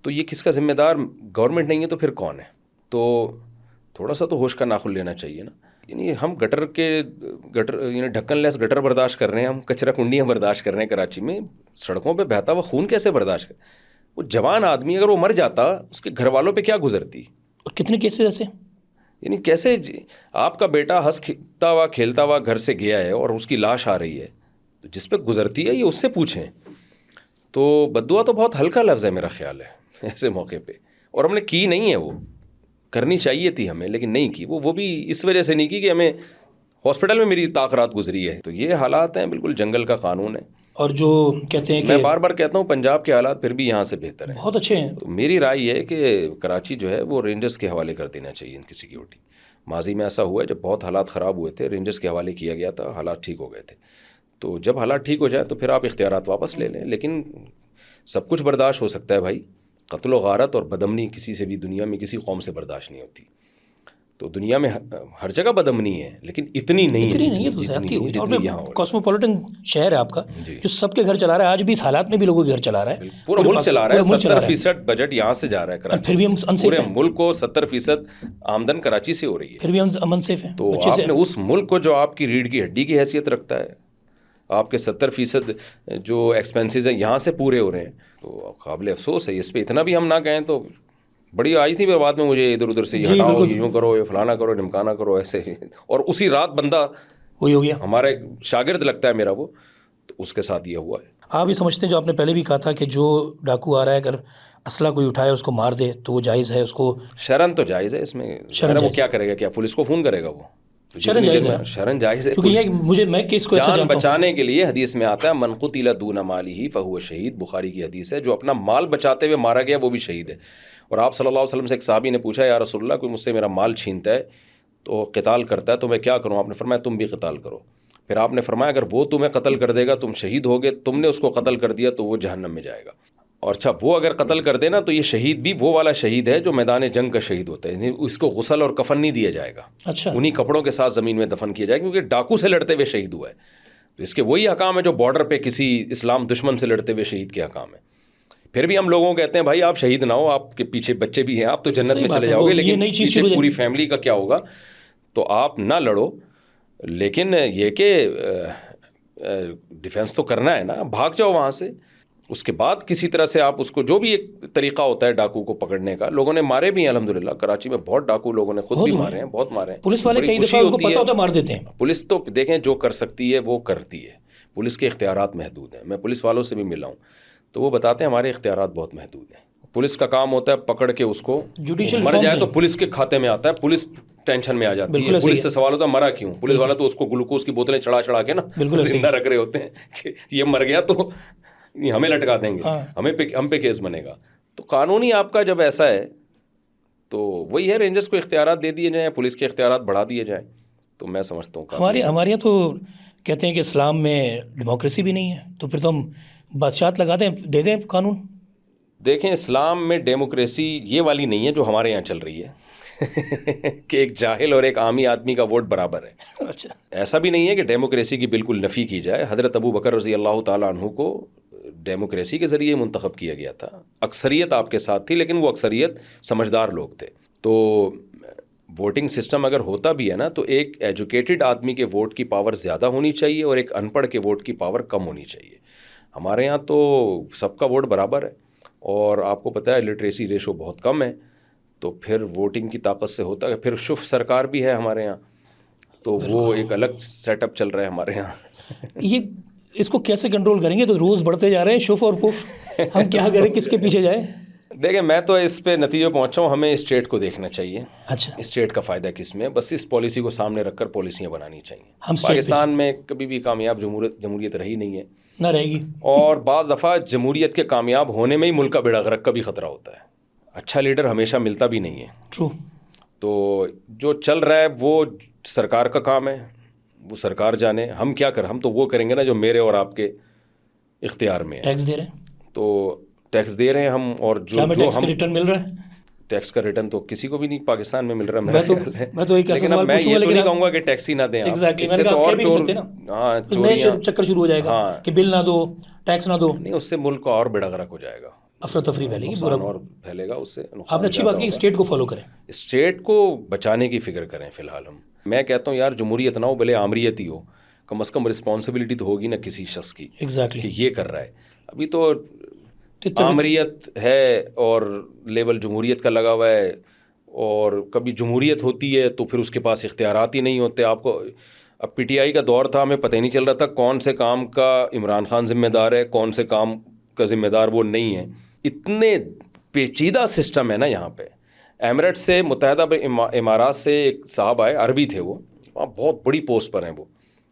تو یہ کس کا ذمہ دار گورنمنٹ نہیں ہے تو پھر کون ہے؟ تو تھوڑا سا تو ہوش کا ناخن لینا چاہیے نا. یعنی ہم گٹر یعنی ڈھکن لیس گٹر برداشت کر رہے ہیں، ہم کچرا کنڈیاں برداشت کر رہے ہیں کراچی میں، سڑکوں پہ بہتا ہوا خون کیسے برداشت کر؟ وہ جوان آدمی اگر وہ مر جاتا اس کے گھر والوں پہ کیا گزرتی؟ اور کتنے کیسز ایسے، یعنی کیسے آپ کا بیٹا ہنستا ہوا کھیلتا ہوا گھر سے گیا ہے اور اس کی لاش آ رہی ہے، تو جس پہ گزرتی ہے یہ اس سے پوچھیں. تو بد دعا تو بہت ہلکا لفظ ہے میرا خیال ہے ایسے موقع پہ، اور ہم نے کی نہیں ہے، وہ کرنی چاہیے تھی ہمیں لیکن نہیں کی. وہ بھی اس وجہ سے نہیں کی کہ ہمیں ہاسپٹل میں میری طاق رات گزری ہے. تو یہ حالات ہیں، بالکل جنگل کا قانون ہے. اور جو کہتے ہیں کہ میں بار بار کہتا ہوں پنجاب کے حالات پھر بھی یہاں سے بہتر ہیں، بہت اچھے ہیں. تو میری رائے یہ ہے کہ کراچی جو ہے وہ رینجرز کے حوالے کر دینا چاہیے ان کی سیکیورٹی. ماضی میں ایسا ہوا ہے جب بہت حالات خراب ہوئے تھے رینجرز کے حوالے کیا گیا تھا، حالات ٹھیک ہو گئے تھے. تو جب حالات ٹھیک ہو جائیں تو پھر آپ اختیارات واپس لے لیں. لیکن سب کچھ برداشت ہو سکتا ہے بھائی، قتل و غارت اور بدامنی کسی سے بھی دنیا میں کسی قوم سے برداشت نہیں ہوتی. تو دنیا میں ہر جگہ بدامنی ہے لیکن اتنی نہیں ہے تو زیادتی ہوئی. اور یہاں کاسموپولیٹن شہر ہے آپ کا جو سب کے گھر چلا رہا ہے، آج بھی اس حالات میں بھی لوگوں کے گھر چلا رہا ہے، پورا ملک چلا رہا ہے. 70% بجٹ یہاں سے جا رہا ہے کراچی، پھر بھی ہم انسیف پورے ہیں، ملک کو 70% آمدن کراچی سے ہو رہی ہے، پھر بھی ہم امن سیف ہیں. تو آپ نے اس ملک کو جو آپ کی ریڑھ کی ہڈی کی حیثیت رکھتا ہے، آپ کے 70% جو ایکسپینسز ہیں یہاں سے پورے ہو رہے ہیں، تو قابل افسوس ہے. اس پہ اتنا بھی ہم نہ کہیں تو بڑی آئی تھی پھر بعد میں مجھے ادھر ادھر سے ہٹاؤ، یوں کرو، یہ فلانا کرو، ڈھمکانا کرو، ایسے. اور اسی رات بندہ وہی ہو گیا، ہمارا ایک شاگرد لگتا ہے میرا، وہ تو اس کے ساتھ یہ ہوا ہے. آپ یہ سمجھتے ہیں جو آپ نے پہلے بھی کہا تھا کہ جو ڈاکو آ رہا ہے اگر اسلحہ کوئی اٹھائے اس کو مار دے تو وہ جائز ہے، اس کو شرن تو جائز ہے، اس میں وہ کیا کرے گا، کیا پولیس کو فون کرے گا؟ وہ شرن جائز ہے، شرن جائز ہے، کیونکہ یہ میں کس کو ایسا جان جانتا ہوں، بچانے کے لیے حدیث میں آتا ہے من قتل دون مالہ فہو شہید، بخاری کی حدیث ہے، جو اپنا مال بچاتے ہوئے مارا گیا وہ بھی شہید ہے. اور آپ صلی اللہ علیہ وسلم سے ایک صحابی نے پوچھا یا رسول اللہ کوئی مجھ سے میرا مال چھینتا ہے تو قتال کرتا ہے تو میں کیا کروں؟ آپ نے فرمایا تم بھی قتال کرو. پھر آپ نے فرمایا اگر وہ تمہیں قتل کر دے گا تم شہید ہوگے، تم نے اس کو قتل کر دیا تو وہ جہنم میں جائے گا. اور اچھا وہ اگر قتل کر دے نا تو یہ شہید بھی وہ والا شہید ہے جو میدان جنگ کا شہید ہوتا ہے، اس کو غسل اور کفن نہیں دیا جائے گا، اچھا انہی کپڑوں کے ساتھ زمین میں دفن کیا جائے گا، کیونکہ ڈاکو سے لڑتے ہوئے شہید ہوا ہے. تو اس کے وہی حکام ہے جو بارڈر پہ کسی اسلام دشمن سے لڑتے ہوئے شہید کے حکام ہے. پھر بھی ہم لوگوں کو کہتے ہیں بھائی آپ شہید نہ ہو، آپ کے پیچھے بچے بھی ہیں، آپ تو جنت میں چلے جاؤ گے، لیکن پیچھے پوری فیملی کا کیا ہوگا؟ تو آپ نہ لڑو، لیکن یہ کہ ڈیفینس تو کرنا ہے نا، بھاگ جاؤ وہاں سے. اس کے بعد کسی طرح سے آپ اس کو، جو بھی ایک طریقہ ہوتا ہے ڈاکو کو پکڑنے کا، لوگوں نے مارے بھی ہیں الحمدللہ، کراچی میں بہت ڈاکو لوگوں نے خود بھی مارے ہیں، بہت مارے ہیں. پولیس والے کئی دفعہ ان کو پتہ ہوتا ہے مار دیتے ہیں. پولیس تو دیکھیں جو کر سکتی ہے وہ کرتی ہے، پولیس کے اختیارات محدود ہیں. میں پولیس والوں سے بھی ملا ہوں تو وہ بتاتے ہیں ہمارے اختیارات بہت محدود ہیں. پولیس کا کام ہوتا ہے پکڑ کے اس کو، مر جائے تو پولیس کے کھاتے میں آتا ہے، پولیس ٹینشن میں آ جاتی ہے، پولیس سے سوال ہوتا ہے مرا کیوں. پولیس والا تو اس کو گلوکوز کی بوتلیں چڑھا کے نا زندہ رکھ رہے ہوتے ہیں کہ یہ مر گیا تو ہمیں لٹکا دیں گے، ہم پہ کیس بنے گا. تو قانونی آپ کا جب ایسا ہے تو وہی ہے، رینجرز کو اختیارات دے دیے جائیں، پولیس کے اختیارات بڑھا دیے جائیں، تو میں سمجھتا ہوں ہمارے یہاں تو کہتے ہیں کہ اسلام میں ڈیموکریسی بھی نہیں ہے، تو پھر تو ہم بادشاہت لگا دیں، دے دیں قانون. دیکھیں اسلام میں ڈیموکریسی یہ والی نہیں ہے جو ہمارے یہاں چل رہی ہے کہ ایک جاہل اور ایک عامی آدمی کا ووٹ برابر ہے. اچھا، ایسا بھی نہیں ہے کہ ڈیموکریسی کی بالکل نفی کی جائے. حضرت ابو بکر رضی اللہ تعالیٰ عنہ کو ڈیموکریسی کے ذریعے منتخب کیا گیا تھا. اکثریت آپ کے ساتھ تھی لیکن وہ اکثریت سمجھدار لوگ تھے. تو ووٹنگ سسٹم اگر ہوتا بھی ہے نا تو ایک ایجوکیٹڈ آدمی کے ووٹ کی پاور زیادہ ہونی چاہیے اور ایک ان پڑھ کے ووٹ کی پاور کم ہونی چاہیے. ہمارے یہاں تو سب کا ووٹ برابر ہے اور آپ کو پتہ ہے لٹریسی ریشو بہت کم ہے، تو پھر ووٹنگ کی طاقت سے ہوتا ہے. پھر شف سرکار بھی ہے ہمارے یہاں، تو وہ ایک الگ سیٹ اپ چل رہا ہے ہمارے یہاں. یہ اس کو کیسے کنٹرول کریں گے؟ تو روز بڑھتے جا رہے ہیں شف اور پف، ہم کیا کریں، کس کے پیچھے جائیں؟ دیکھیں میں تو اس پہ نتیجے پہنچا ہوں ہمیں اسٹیٹ کو دیکھنا چاہیے، اچھا اسٹیٹ کا فائدہ کس میں، بس اس پالیسی کو سامنے رکھ کر پالیسیاں بنانی چاہیے۔ ہم state پاکستان میں کبھی بھی کامیاب جمہوریت رہی نہیں ہے، نہ رہے گی، اور بعض دفعہ جمہوریت کے کامیاب ہونے میں ہی ملک کا بیڑا غرق کا بھی خطرہ ہوتا ہے۔ اچھا لیڈر ہمیشہ ملتا بھی نہیں ہے، ٹرو۔ تو جو چل رہا ہے وہ سرکار کا کام ہے، وہ سرکار جانے، ہم کیا کریں، ہم تو وہ کریں گے نا جو میرے اور آپ کے اختیار میں ہے۔ ٹیکس دے رہے ہیں، تو ٹیکس دے رہے ہیں ہم، اور کیا ہمیں جو ٹیکس ہم کا ریٹرن مل رہا ہے؟ ٹیکس کا ریٹرن تو کسی کو بھی نہیں پاکستان میں مل رہا میں تو ایک ایسا لیکن اب سوال میں پوچھوں یہ گا، تو لیکن نہیں کہوں گا کہ ٹیکس ہی نہ دیں آپ، ایگزیکٹلی اس میں سے نے تو کہا اور کہہ بھی نہیں سکتے نا، ہاں نئے چوریاں، چکر شروع ہو جائے گا ہاں کہ بل نہ دو، ٹیکس نہ دو، نہیں اس سے ملک کو اور بیڑا غرق ہو جائے گا، افراتفری پھیلے گی، نقصان اور پھیلے گا، اس سے آپ نقصان نے اچھی زیادہ بات کی، ہوگا۔ اسٹیٹ کو فالو کریں۔ اسٹیٹ کو بچانے کی فکر کریں فی الحال ہم، میں کہتا ہوں یار جمہوریت نہ ہو بھلے آمریت ہی ہو، کم از کم رسپانسبلٹی تو ہوگی نا کسی شخص کی ایگزیکٹلی، کہ یہ کر رہا ہے۔ ابھی تو آمریت ہے اور لیبل جمہوریت کا لگا ہوا ہے، اور کبھی جمہوریت ہوتی ہے تو پھر اس کے پاس اختیارات ہی نہیں ہوتے۔ آپ کو اب پی ٹی آئی کا دور تھا، ہمیں پتہ ہی نہیں چل رہا تھا کون سے کام کا عمران خان ذمہ دار ہے، کون سے کام کا ذمہ دار وہ نہیں ہے۔ اتنے پیچیدہ سسٹم ہے نا یہاں پہ۔ ایمریٹ سے، متحدہ امارات سے ایک صاحب آئے، عربی تھے وہ، وہاں بہت بڑی پوسٹ پر ہیں وہ،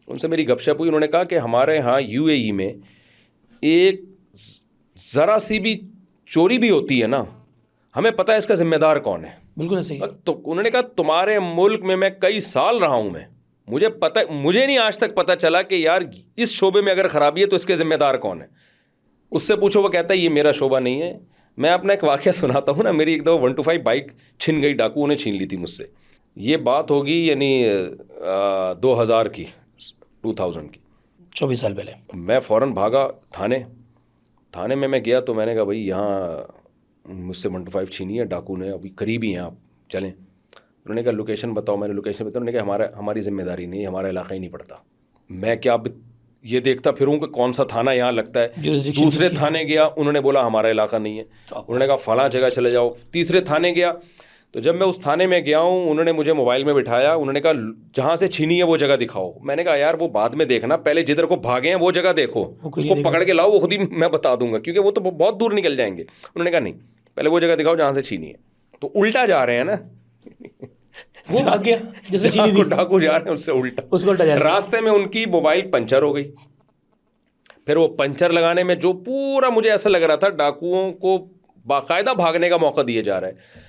ان سے میری گپ شپ ہوئی، انہوں نے کہا کہ ہمارے ہاں یو اے ای میں ایک ذرا سی بھی چوری بھی ہوتی ہے نا، ہمیں پتہ ہے اس کا ذمہ دار کون ہے۔ بالکل ایسے ہی، تو انہوں نے کہا تمہارے ملک میں کئی سال رہا ہوں، مجھے نہیں آج تک پتہ چلا کہ یار اس شعبے میں اگر خرابی ہے تو اس کے ذمہ دار کون ہے۔ اس سے پوچھو، وہ کہتا ہے یہ میرا شعبہ نہیں ہے۔ میں اپنا ایک واقعہ سناتا ہوں نا، میری ایک دو 125 بائک چھن گئی، ڈاکوؤں نے چھین لی تھی مجھ سے۔ یہ بات ہوگی یعنی 2000 کی 2000 کی، 24 سال پہلے۔ میں فوراً بھاگا تھانے میں گیا، تو میں نے کہا بھائی یہاں مجھ سے 125 چھینی ہے، ڈاکو نے، ابھی قریب ہی ہیں آپ، چلیں۔ انہوں نے کہا لوکیشن بتاؤ، میں نے لوکیشن بتایا، انہوں نے کہا ہماری ذمہ داری نہیں ہے، ہمارا علاقہ ہی نہیں پڑتا۔ میں کیا یہ دیکھتا پھروں کہ کون سا تھانہ یہاں لگتا ہے۔ دوسرے تھانے گیا، انہوں نے بولا ہمارا علاقہ نہیں ہے۔ انہوں نے کہا فلاں جگہ چلے جاؤ۔ تیسرے تھانے گیا، تو جب میں اس تھانے میں گیا ہوں، انہوں نے مجھے موبائل میں بٹھایا، انہوں نے کہا جہاں سے چھینی ہے وہ جگہ دکھاؤ۔ میں نے کہا یار وہ بعد میں دیکھنا، پہلے جدھر کو بھاگے ہیں وہ جگہ دیکھو، اس کو پکڑ کے لاؤ، وہ خود ہی میں بتا دوں گا، کیونکہ وہ تو بہت دور نکل جائیں گے۔ انہوں نے کہا نہیں، پہلے وہ جگہ دکھاؤ جہاں سے چھینی ہے۔ تو الٹا جا رہے ہیں نا، وہ بھاگ گیا جس نے چھینی تھی، ڈاکو جا رہے ہیں اس سے الٹا۔ راستے میں ان کی موبائل پنچر ہو گئی، پھر وہ پنچر لگانے میں جو پورا مجھے ایسا لگ رہا تھا ڈاکوؤں کو باقاعدہ بھاگنے کا موقع دیا جا رہا ہے۔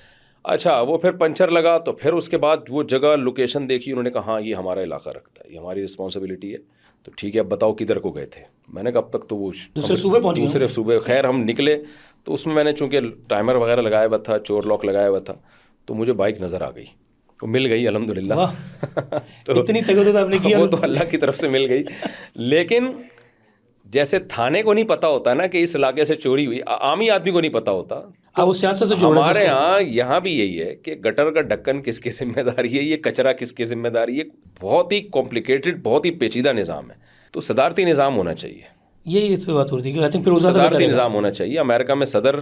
اچھا وہ پھر پنچر لگا، تو پھر اس کے بعد وہ جگہ لوکیشن دیکھی، انہوں نے کہا ہاں یہ ہمارا علاقہ رکھتا ہے، یہ ہماری رسپانسبلٹی ہے۔ تو ٹھیک ہے اب بتاؤ کدھر کو گئے تھے؟ میں نے کہا اب تک تو وہ دوسرے صوبے، خیر ہم نکلے تو اس میں نے چونکہ ٹائمر وغیرہ لگایا ہوا تھا، چور لاک لگایا ہوا تھا، تو مجھے بائک نظر آ گئی، وہ مل گئی الحمدللہ۔ اتنی تگودت آپ نے کی، وہ تو اللہ کی طرف سے مل گئی۔ لیکن جیسے تھانے کو نہیں پتا ہوتا نا کہ اس علاقے سے چوری ہوئی، عامی آدمی کو نہیں پتا ہوتا، ہمارے ہاں یہاں بھی یہی ہے کہ گٹر کا ڈھکن کس کی ذمہ داری ہے، یہ کچرا کس کی ذمہ داری ہے۔ بہت ہی کمپلیکیٹڈ، بہت ہی پیچیدہ نظام ہے، تو صدارتی نظام ہونا چاہیے۔ یہی اس بات ہوتی ہے کہ صدارتی نظام ہونا چاہیے۔ امریکہ میں صدر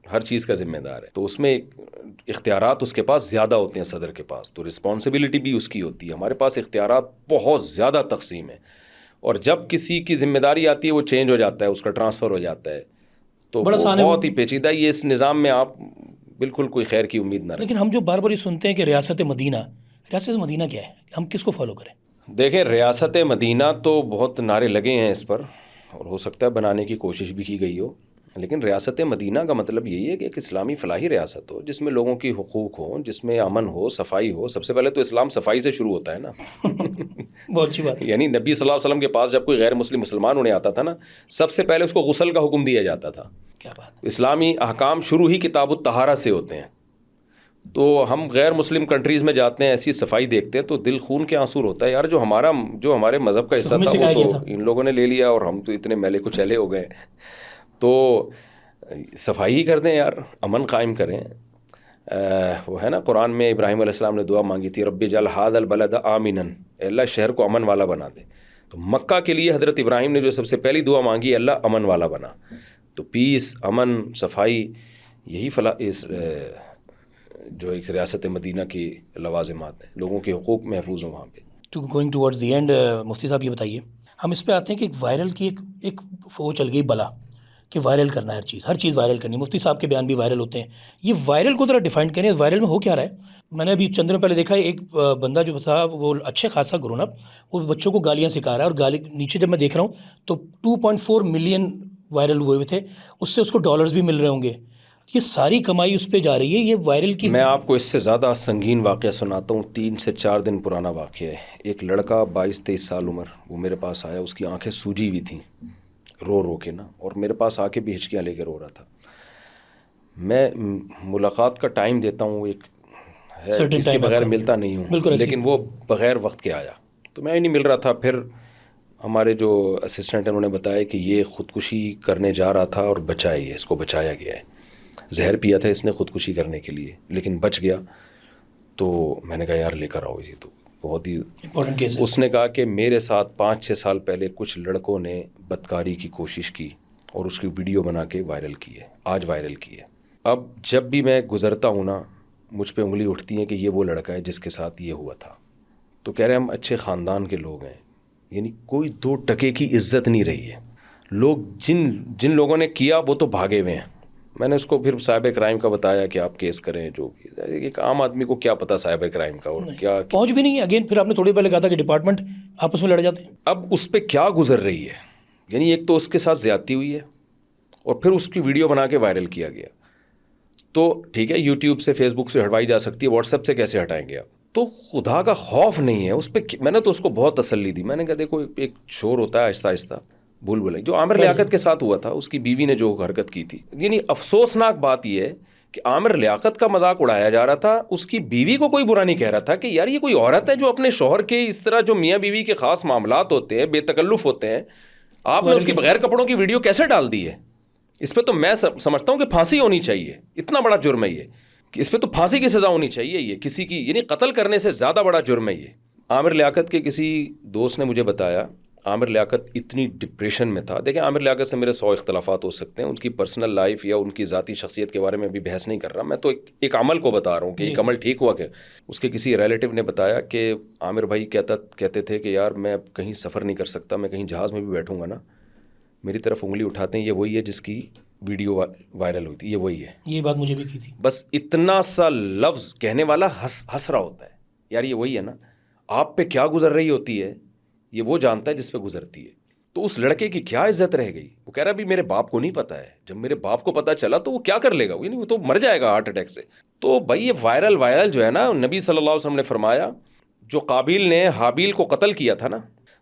ہر چیز کا ذمہ دار ہے، تو اس میں اختیارات اس کے پاس زیادہ ہوتے ہیں صدر کے پاس، تو رسپانسبلٹی بھی اس کی ہوتی ہے۔ ہمارے پاس اختیارات بہت زیادہ تقسیم ہے، اور جب کسی کی ذمہ داری آتی ہے وہ چینج ہو جاتا ہے، اس کا ٹرانسفر ہو جاتا ہے، تو بہت ہی پیچیدہ یہ اس نظام میں آپ بالکل کوئی خیر کی امید نہ رکھیں۔ لیکن ہم جو بار بار یہ سنتے ہیں کہ ریاست مدینہ کیا ہے، ہم کس کو فالو کریں؟ دیکھیں ریاست مدینہ تو بہت نعرے لگے ہیں اس پر، اور ہو سکتا ہے بنانے کی کوشش بھی کی گئی ہو، لیکن ریاست مدینہ کا مطلب یہی ہے کہ ایک اسلامی فلاحی ریاست ہو، جس میں لوگوں کی حقوق ہوں، جس میں امن ہو، صفائی ہو۔ سب سے پہلے تو اسلام صفائی سے شروع ہوتا ہے نا۔ بہت اچھی بات، یعنی نبی صلی اللہ علیہ وسلم کے پاس جب کوئی غیر مسلمان ہونے آتا تھا نا، سب سے پہلے اس کو غسل کا حکم دیا جاتا تھا۔ کیا بات، اسلامی احکام شروع ہی کتاب الطہارہ سے ہوتے ہیں۔ تو ہم غیر مسلم کنٹریز میں جاتے ہیں، ایسی صفائی دیکھتے ہیں تو دل خون کے آنسو ہوتا ہے یار، جو ہمارے مذہب کا حصہ تھا وہ تو ان لوگوں نے لے لیا، اور ہم تو اتنے میلے کچیلے ہو گئے۔ تو صفائی ہی کر دیں یار، امن قائم کریں۔ وہ ہے نا قرآن میں ابراہیم علیہ السلام نے دعا مانگی تھی، رب اجعل ھذا البلد آمنا، اے اللہ شہر کو امن والا بنا دے۔ تو مکہ کے لیے حضرت ابراہیم نے جو سب سے پہلی دعا مانگی، اللہ امن والا بنا۔ تو پیس، امن، صفائی، یہی اس جو ایک ریاست مدینہ کی لوازمات ہیں، لوگوں کے حقوق محفوظ ہوں وہاں پہ۔ گوئنگ ٹورڈز دی اینڈ، مفتی صاحب یہ بتائیے، ہم اس پہ آتے ہیں کہ ایک وائرل کی ایک وہ چل گئی بلا کہ وائرل کرنا ہے ہر چیز وائرل کرنی. مفتی صاحب کے بیان بھی وائرل ہوتے ہیں. یہ وائرل کو ذرا ڈیفائن کریں, وائرل میں ہو کیا رہا ہے؟ میں نے ابھی چند دنوں پہلے دیکھا ایک بندہ جو تھا وہ اچھے خاصا گرون اپ, وہ بچوں کو گالیاں سکھا رہا ہے, اور نیچے جب میں دیکھ رہا ہوں تو 2.4 ملین وائرل ہوئے تھے, اس سے اس کو ڈالرز بھی مل رہے ہوں گے. یہ ساری کمائی اس پہ جا رہی ہے, یہ وائرل کی. میں آپ کو اس سے زیادہ سنگین واقعہ سناتا ہوں. 3 سے 4 دن پرانا واقعہ ہے. ایک لڑکا 22-23 سال عمر, وہ میرے پاس آیا, اس کی آنکھیں سوجی ہوئی تھیں رو رو کے نا, اور میرے پاس آ کے بھی ہچکیاں لے کے رو رہا تھا. میں ملاقات کا ٹائم دیتا ہوں, ایک ہے اس کے بغیر ملتا نہیں ہوں, لیکن وہ بغیر وقت کے آیا تو میں ہی نہیں مل رہا تھا. پھر ہمارے جو اسسٹنٹ ہیں انہوں نے بتایا کہ یہ خودکشی کرنے جا رہا تھا اور بچا ہے, اس کو بچایا گیا ہے. زہر پیا تھا اس نے خودکشی کرنے کے لیے, لیکن بچ گیا. تو میں نے کہا یار لے کر آؤ, یہ تو بہت ہی امپورٹنٹ کیس ہے. اس نے کہا کہ میرے ساتھ 5-6 سال پہلے کچھ لڑکوں نے بدکاری کی کوشش کی اور اس کی ویڈیو بنا کے وائرل کی ہے, آج وائرل کی ہے. اب جب بھی میں گزرتا ہوں نا, مجھ پہ انگلی اٹھتی ہے کہ یہ وہ لڑکا ہے جس کے ساتھ یہ ہوا تھا. تو کہہ رہے ہم اچھے خاندان کے لوگ ہیں, یعنی کوئی 2 ٹکے کی عزت نہیں رہی ہے. لوگ جن لوگوں نے کیا وہ تو بھاگے ہوئے ہیں. میں نے اس کو پھر سائبر کرائم کا بتایا کہ آپ کیس کریں. جو ایک عام آدمی کو کیا پتا سائبر کرائم کا, اور کیا پہنچ بھی نہیں ہے. اگین پھر آپ نے تھوڑی پہلے کہا تھا کہ ڈپارٹمنٹ آپس میں لڑ جاتے ہیں. اب اس پہ کیا گزر رہی ہے, یعنی ایک تو اس کے ساتھ زیادتی ہوئی ہے, اور پھر اس کی ویڈیو بنا کے وائرل کیا گیا. تو ٹھیک ہے, یوٹیوب سے فیس بک سے ہٹوائی جا سکتی ہے, واٹس ایپ سے کیسے ہٹائیں گے آپ؟ تو خدا کا خوف نہیں ہے اس پہ. میں نے تو اس کو بہت تسلی دی. میں نے کہا دیکھو ایک شور ہوتا ہے آہستہ آہستہ بھول بھلے. جو عامر لیاقت کے ساتھ ہوا تھا, اس کی بیوی نے جو حرکت کی تھی, یعنی افسوسناک بات یہ ہے کہ عامر لیاقت کا مذاق اڑایا جا رہا تھا, اس کی بیوی کو کوئی برا نہیں کہہ رہا تھا کہ یار یہ کوئی عورت ہے جو اپنے شوہر کے اس طرح جو میاں بیوی کے خاص معاملات ہوتے ہیں, بے تکلف ہوتے ہیں, آپ نے اس کی بغیر کپڑوں کی ویڈیو کیسے ڈال دی ہے؟ اس پہ تو میں سمجھتا ہوں کہ پھانسی ہونی چاہیے. اتنا بڑا جرم ہے یہ کہ اس پہ تو پھانسی کی سزا ہونی چاہیے. یہ کسی کی, یعنی قتل کرنے سے زیادہ بڑا جرم ہے یہ. عامر لیاقت کے کسی دوست نے مجھے بتایا, عامر لیاقت اتنی ڈپریشن میں تھا. دیکھیں عامر لیاقت سے میرے 100 اختلافات ہو سکتے ہیں, ان کی پرسنل لائف یا ان کی ذاتی شخصیت کے بارے میں بھی بحث نہیں کر رہا. میں تو ایک عمل کو بتا رہا ہوں کہ ایک عمل ٹھیک ہوا. کہ اس کے کسی ریلیٹیو نے بتایا کہ عامر بھائی کہتے تھے کہ یار میں کہیں سفر نہیں کر سکتا, میں کہیں جہاز میں بھی بیٹھوں گا نا, میری طرف انگلی اٹھاتے ہیں, یہ وہی ہے جس کی ویڈیو وائرل ہوئی تھی, یہ وہی ہے. یہ بات مجھے بھی کی تھی. بس اتنا سا لفظ کہنے والا ہنس رہا ہوتا ہے, یار یہ وہی ہے نا. آپ پہ کیا گزر رہی ہوتی ہے یہ وہ جانتا ہے جس پہ گزرتی ہے. تو اس لڑکے کی کیا عزت رہ گئی؟ وہ کہہ رہا بھی میرے باپ کو نہیں پتا ہے, جب میرے باپ کو پتا چلا تو وہ کیا کر لے گا, یعنی وہ تو مر جائے گا ہارٹ اٹیک سے. تو بھائی یہ وائرل جو ہے نا, نبی صلی اللہ علیہ وسلم نے فرمایا جو قابیل نے حابیل کو قتل کیا تھا نا,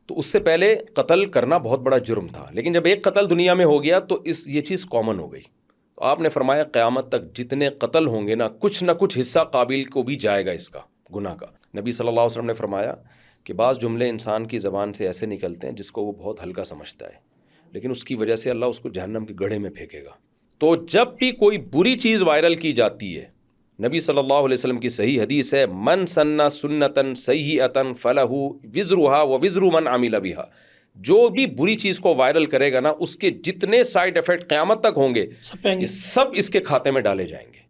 تو اس سے پہلے قتل کرنا بہت بڑا جرم تھا, لیکن جب ایک قتل دنیا میں ہو گیا تو یہ چیز کامن ہو گئی. تو آپ نے فرمایا قیامت تک جتنے قتل ہوں گے نا, کچھ نہ کچھ حصہ قابیل کو بھی جائے گا اس کا گناہ کا. نبی صلی اللہ علیہ وسلم نے فرمایا کہ بعض جملے انسان کی زبان سے ایسے نکلتے ہیں جس کو وہ بہت ہلکا سمجھتا ہے, لیکن اس کی وجہ سے اللہ اس کو جہنم کے گڑھے میں پھینکے گا. تو جب بھی کوئی بری چیز وائرل کی جاتی ہے, نبی صلی اللہ علیہ وسلم کی صحیح حدیث ہے, من سنّ سنتن سیئۃ فلہ وزرها ووزر من عمل بها. جو بھی بری چیز کو وائرل کرے گا نا, اس کے جتنے سائیڈ ایفیکٹ قیامت تک ہوں گے یہ سب اس کے کھاتے میں ڈالے جائیں گے.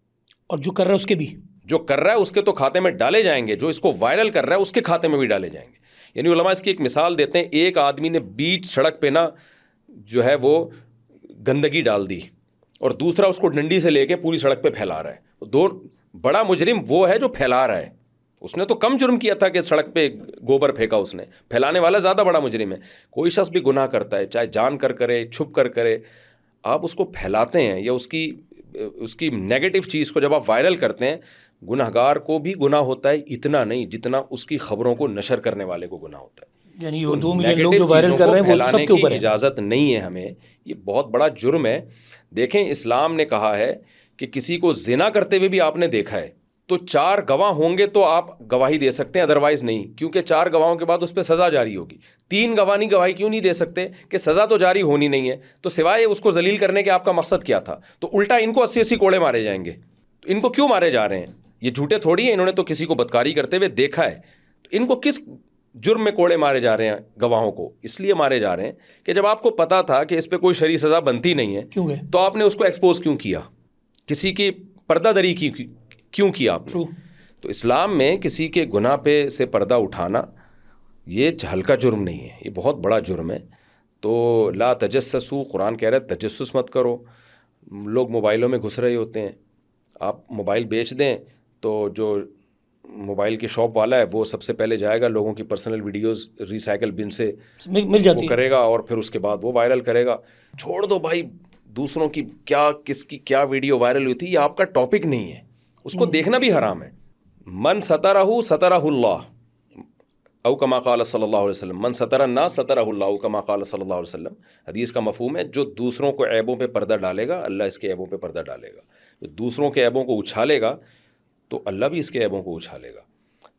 اور جو کر رہا ہے اس کے بھی, جو کر رہا ہے اس کے تو کھاتے میں ڈالے جائیں گے, جو اس کو وائرل کر رہا ہے اس کے کھاتے میں بھی ڈالے جائیں گے. یعنی علماء اس کی ایک مثال دیتے ہیں, ایک آدمی نے بیچ سڑک پہ نا جو ہے وہ گندگی ڈال دی, اور دوسرا اس کو ڈنڈی سے لے کے پوری سڑک پہ پھیلا رہا ہے. دو بڑا مجرم وہ ہے جو پھیلا رہا ہے, اس نے تو کم جرم کیا تھا کہ سڑک پہ گوبر پھینکا اس نے, پھیلانے والا زیادہ بڑا مجرم ہے. کوئی شخص بھی گناہ کرتا ہے, چاہے جان کر کرے چھپ کر کرے, آپ اس کو پھیلاتے ہیں یا اس کی نیگیٹو چیز کو جب آپ وائرل کرتے ہیں, گناہگار کو بھی گناہ ہوتا ہے, اتنا نہیں جتنا اس کی خبروں کو نشر کرنے والے کو گناہ ہوتا ہے. یعنی وہ 2 ملین لوگ جو وائرل کر رہے ہیں وہ سب کے اوپر ہے. اجازت نہیں ہے ہمیں, یہ بہت بڑا جرم ہے. دیکھیں اسلام نے کہا ہے کہ کسی کو زنا کرتے ہوئے بھی آپ نے دیکھا ہے تو 4 گواہ ہوں گے تو آپ گواہی دے سکتے ہیں, ادروائز نہیں, کیونکہ 4 گواہوں کے بعد اس پہ سزا جاری ہوگی. 3 گواہ نہیں گواہی کیوں نہیں دے سکتے کہ سزا تو جاری ہونی نہیں ہے, تو سوائے اس کو ذلیل کرنے کے آپ کا مقصد کیا تھا؟ تو الٹا ان کو 80 کوڑے مارے جائیں گے. تو ان کو کیوں مارے جا رہے ہیں؟ یہ جھوٹے تھوڑی ہیں, انہوں نے تو کسی کو بدکاری کرتے ہوئے دیکھا ہے. تو ان کو کس جرم میں کوڑے مارے جا رہے ہیں گواہوں کو؟ اس لیے مارے جا رہے ہیں کہ جب آپ کو پتا تھا کہ اس پہ کوئی شرعی سزا بنتی نہیں ہے تو آپ نے اس کو ایکسپوز کیوں کیا, کسی کی پردہ دری کیوں کیا آپ نے؟ تو اسلام میں کسی کے گناہ پہ سے پردہ اٹھانا یہ ہلکا جرم نہیں ہے, یہ بہت بڑا جرم ہے. تو لا تجسسو، قرآن کہہ رہا ہے تجسس مت کرو. لوگ موبائلوں میں گھس رہے ہوتے ہیں، آپ موبائل بیچ دیں تو جو موبائل کی شاپ والا ہے وہ سب سے پہلے جائے گا، لوگوں کی پرسنل ویڈیوز ریسائیکل بن سے مل جاتی وہ کرے گا، اور پھر اس کے بعد وہ وائرل کرے گا. چھوڑ دو بھائی دوسروں کی کیا، کس کی کیا ویڈیو وائرل ہوئی تھی، یہ آپ کا ٹاپک نہیں ہے، اس کو دیکھنا بھی حرام ہے. من سترہ سترہ اللہ او کما قال صلی اللہ علیہ وسلم، من ستر الناس سترہ اللہ او کما قال صلی اللہ علیہ وسلم. حدیث کا مفہوم ہے جو دوسروں کو عیبوں پہ پردہ ڈالے گا اللہ اس کے عیبوں پہ پردہ ڈالے گا، جو دوسروں کے عیبوں کو اچھالے گا تو اللہ بھی اس کے عیبوں کو اچھالے گا.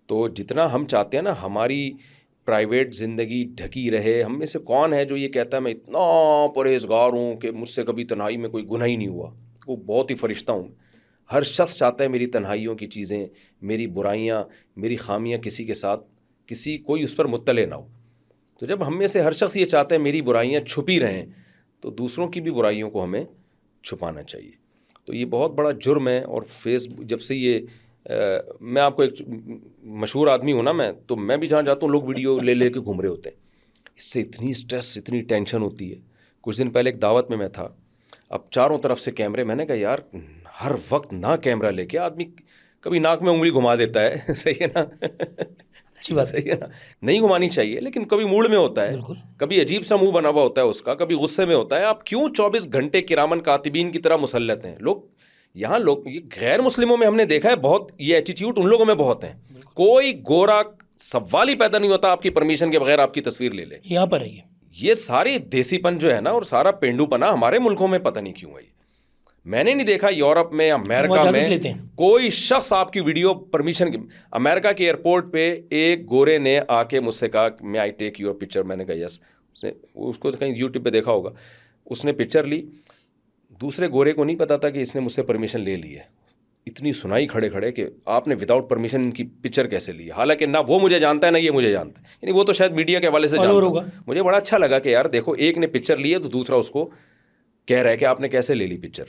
تو جتنا ہم چاہتے ہیں نا ہماری پرائیویٹ زندگی ڈھکی رہے، ہم میں سے کون ہے جو یہ کہتا ہے میں اتنا پرہیزگار ہوں کہ مجھ سے کبھی تنہائی میں کوئی گناہ ہی نہیں ہوا، وہ بہت ہی فرشتہ ہوں. ہر شخص چاہتا ہے میری تنہائیوں کی چیزیں، میری برائیاں، میری خامیاں کسی کے ساتھ کوئی اس پر مطلع نہ ہو. تو جب ہم میں سے ہر شخص یہ چاہتا ہے میری برائیاں چھپی رہیں تو دوسروں کی بھی برائیوں کو ہمیں چھپانا چاہیے. تو یہ بہت بڑا جرم ہے. اور جب سے یہ میں آپ کو ایک مشہور آدمی ہوں نا تو میں بھی جہاں جاتا ہوں لوگ ویڈیو لے لے کے گھوم رہے ہوتے ہیں، اس سے اتنی اسٹریس اتنی ٹینشن ہوتی ہے. کچھ دن پہلے ایک دعوت میں تھا، اب چاروں طرف سے کیمرے، میں نے کہا یار ہر وقت نہ کیمرہ لے کے آدمی کبھی ناک میں انگلی گھما دیتا ہے صحیح ہے نا، اچھی بات صحیح ہے نا، نہیں گھمانی چاہیے، لیکن کبھی موڈ میں ہوتا ہے، کبھی عجیب سا منہ بنا ہوا ہوتا ہے اس کا، کبھی غصے میں ہوتا ہے. آپ کیوں 24 گھنٹے کرامن کاتبین کی طرح مسلط ہیں؟ لوگ یہ غیر مسلموں میں ہم نے دیکھا ہے بہت یہ ایٹیٹیوڈ ان لوگوں میں بہت ہیں. کوئی گورا سوال ہی پیدا نہیں ہوتا آپ کی پرمیشن کے بغیر آپ کی تصویر لے لے. یہاں پر ہے یہ ساری دیسی پن جو ہے نا اور سارا پینڈو پنا ہمارے ملکوں میں پتہ نہیں کیوں ہے. میں نے نہیں دیکھا یورپ میں، امریکہ میں کوئی شخص آپ کی ویڈیو پرمیشن کی. امریکہ کے ایئرپورٹ پہ ایک گورے نے آ کے مجھ سے کہا میں آئی ٹیک یور پکچر. میں نے کہا یس. اس کو کہیں یوٹیوب پہ دیکھا ہوگا، اس نے پکچر لی. دوسرے گورے کو نہیں پتا تھا کہ اس نے مجھ سے پرمیشن لے لی ہے. اتنی سنائی کھڑے کھڑے کہ آپ نے وداؤٹ پرمیشن ان کی پکچر کیسے لی، حالانکہ نہ وہ مجھے جانتا ہے نہ یہ مجھے جانتا ہے. یعنی وہ تو شاید میڈیا کے حوالے سے جانتا ہوگا. مجھے بڑا اچھا لگا کہ یار دیکھو ایک نے پکچر لی ہے تو دوسرا اس کو کہہ رہا ہے کہ آپ نے کیسے لے لی پکچر.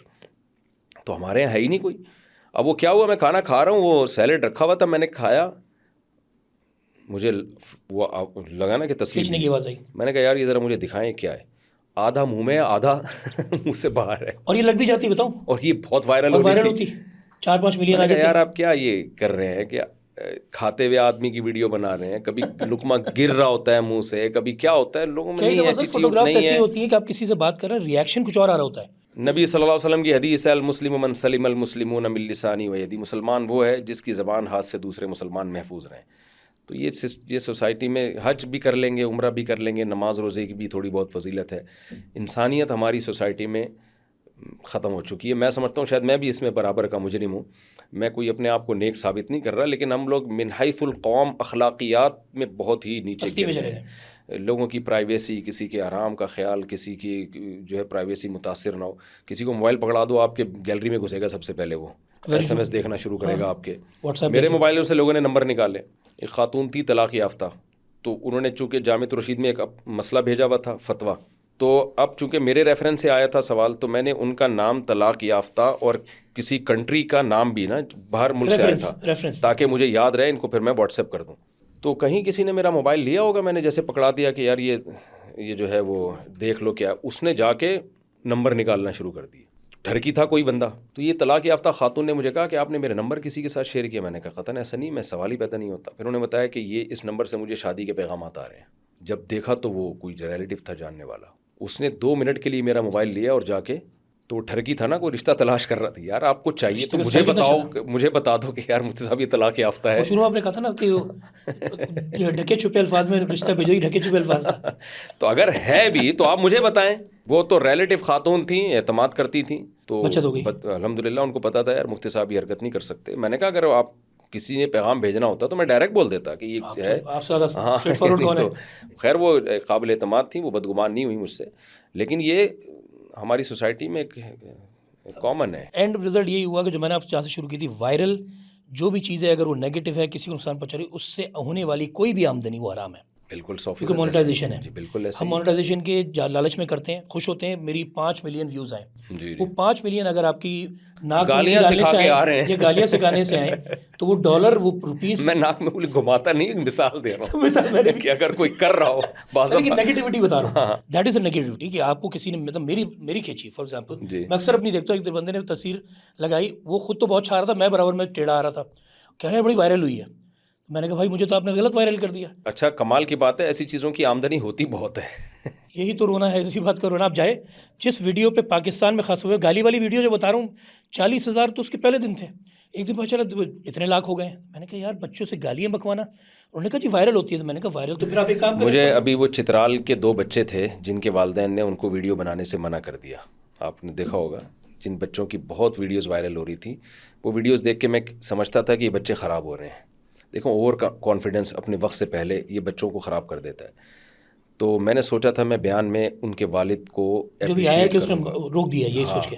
تو ہمارے یہاں ہے ہی نہیں کوئی. اب وہ کیا ہوا، میں کھانا کھا رہا ہوں، وہ سیلیڈ رکھا ہوا تھا، میں نے کھایا، مجھے وہ لگا نا کہ تصویر کھینچنے کی آواز آئی. میں نے کہا یار یہ ذرا مجھے دکھائیں کیا ہے. آدھا منہ میں آدھا منہ سے باہر ہے، اور یہ لگ بھی جاتی بتاؤں، اور یہ بہت وائرل ہوتی 4-5 ملین آ جاتی. یار آپ کیا یہ کر رہے ہیں کہ کھاتے ہوئے آدمی کی ویڈیو بنا رہے ہیں، کبھی لقمہ گر رہا ہوتا ہے منہ سے، کبھی کیا ہوتا ہے. لوگوں میں نہیں ہے، فوٹوگرافس ایسی ہوتی ہیں کہ آپ کسی سے بات کر رہے ہیں ریاکشن کچھ اور آ رہا ہوتا ہے. نبی صلی اللہ علیہ وسلم کی حدیث ہے المسلم من سلم المسلمون من لسانہ و یدہ. مسلمان وہ ہے جس کی زبان ہاتھ سے دوسرے مسلمان محفوظ رہیں. تو یہ سوسائٹی میں حج بھی کر لیں گے، عمرہ بھی کر لیں گے، نماز روزے کی بھی تھوڑی بہت فضیلت ہے. انسانیت ہماری سوسائٹی میں ختم ہو چکی ہے. میں سمجھتا ہوں شاید میں بھی اس میں برابر کا مجرم ہوں. میں کوئی اپنے آپ کو نیک ثابت نہیں کر رہا، لیکن ہم لوگ من حیث القوم اخلاقیات میں بہت ہی نیچے گر ہیں. لوگوں کی پرائیویسی، کسی کے آرام کا خیال، کسی کی جو ہے پرائیویسی متاثر نہ ہو. کسی کو موبائل پکڑا دو آپ کے گیلری میں گھسے گا سب سے پہلے، وہ ایس ایم ایس دیکھنا شروع کرے گا آپ کے. میرے موبائلوں سے لوگوں نے نمبر نکالے. ایک خاتون تھی طلاق یافتہ، تو انہوں نے چونکہ جامعۃ الرشید میں ایک مسئلہ بھیجا ہوا تھا فتویٰ، تو اب چونکہ میرے ریفرنس سے آیا تھا سوال، تو میں نے ان کا نام طلاق یافتہ اور کسی کنٹری کا نام بھی نا باہر ملک سے آیا تھا تاکہ مجھے یاد رہے ان کو، پھر میں واٹس ایپ کر دوں. تو کہیں کسی نے میرا موبائل لیا ہوگا، میں نے جیسے پکڑا دیا کہ یار یہ جو ہے وہ دیکھ لو کیا، اس نے جا کے نمبر نکالنا شروع کر دی. ٹھرکی تھا کوئی بندہ. تو یہ طلاق یافتہ خاتون نے مجھے کہا کہ آپ نے میرے نمبر کسی کے ساتھ شیئر کیا. میں نے کہا قطعاً ایسا نہیں، میں سوال ہی پیدا نہیں ہوتا. پھر انہوں نے بتایا کہ یہ اس نمبر سے مجھے شادی کے پیغامات آ رہے ہیں. جب دیکھا تو وہ کوئی ریلیٹیو تھا جاننے والا. اس نے 2 منٹ کے لیے میرا موبائل لیا اور جا کے، تو ٹھرکی تھا نا، کوئی رشتہ تلاش کر رہا تھا. یار آپ کو چاہیے تو مجھے بتا دو کہ یار مفتی صاحب یہ طلاق یافتہ ہے. شروع آپ نے کہا تھا نا کہ ڈھکے چھپے الفاظ میں رشتہ بھیجو، ہی ڈھکے چھپے الفاظ تھا. تو اگر ہے بھی تو آپ مجھے بتائیں. وہ تو ریلیٹیو خاتون تھیں، اعتماد کرتی تھیں، تو الحمدللہ ان کو پتا تھا یار مفتی صاحب یہ حرکت نہیں کر سکتے. میں نے کہا اگر آپ کسی نے پیغام بھیجنا ہوتا تو میں ڈائریکٹ بول دیتا کہ یہ ہے. تو خیر وہ قابل اعتماد تھیں، وہ بدگمان نہیں ہوئی مجھ سے. لیکن یہ ہماری سوسائٹی میں ایک کامن ہے. اینڈ رزلٹ یہی ہوا کہ جو میں نے آپ جہاں سے شروع کی تھی، وائرل جو بھی چیز ہے اگر وہ نیگیٹو ہے، کسی کو نقصان پہنچا رہی، اس سے ہونے والی کوئی بھی آمدنی وہ حرام ہے. بالکل 100% کیونکہ مونیٹائزیشن ہے. جی بالکل ایسے ہم مونیٹائزیشن کے لالچ میں کرتے ہیں, خوش ہوتے ہیں میری 5 ملین ویوز آئیں. جی وہ 5 ملین اگر آپ کی ناک میں گالیاں ڈالنے سکھا سے کے آ رہے آئیں ہیں یا گالیاں سکھانے سے آئیں تو وہ ڈالر وہ روپیز. میں ناک میں انگلی گھماتا نہیں, ایک مثال دے رہا مثال میں ہوں کہ اگر کوئی کر رہا ہو بعض لیکن نیگیٹیوٹی بتا رہا ہوں, دیٹ از اے نیگیٹیوٹی کہ آپ کو کسی نے مطلب میری کھینچی. فار ایگزامپل جی میں اکثر اپنی دیکھتا ہوں, ایک بندے نے تصویر لگائی, وہ خود تو بہت چھا رہا تھا, میں برابر میں ٹیڑھا آ رہا تھا, کہہ رہے ہیں بڑی وائرل ہوئی ہے. میں نے کہا بھائی مجھے تو آپ نے غلط وائرل کر دیا. اچھا کمال کی بات ہے, ایسی چیزوں کی آمدنی ہوتی بہت ہے. یہی تو رونا ہے, اسی بات کا رونا. آپ جائے جس ویڈیو پہ پاکستان میں خاص ہوئے گالی والی ویڈیو جو بتا رہا ہوں 40,000 تو اس کے پہلے دن تھے, ایک دن پتہ چلا اتنے لاکھ ہو گئے ہیں. میں نے کہا یار بچوں سے گالیاں بکوانا, انہوں نے کہا جی وائرل ہوتی ہے. تو میں نے کہا وائرل تو پھر آپ ایک کام کریں. مجھے ابھی وہ چترال کے 2 بچے تھے جن کے والدین نے ان کو ویڈیو بنانے سے منع کر دیا, آپ نے دیکھا ہوگا, جن بچوں کی بہت ویڈیوز وائرل ہو رہی تھی. وہ ویڈیوز دیکھ کے میں سمجھتا تھا کہ یہ بچے خراب ہو رہے ہیں. دیکھو اوور کانفیڈنس اپنے وقت سے پہلے یہ بچوں کو خراب کر دیتا ہے. تو میں نے سوچا تھا میں بیان میں ان کے والد کو جو بھی آیا کہ اس نے کروں گا, روک دیا یہ سوچ کے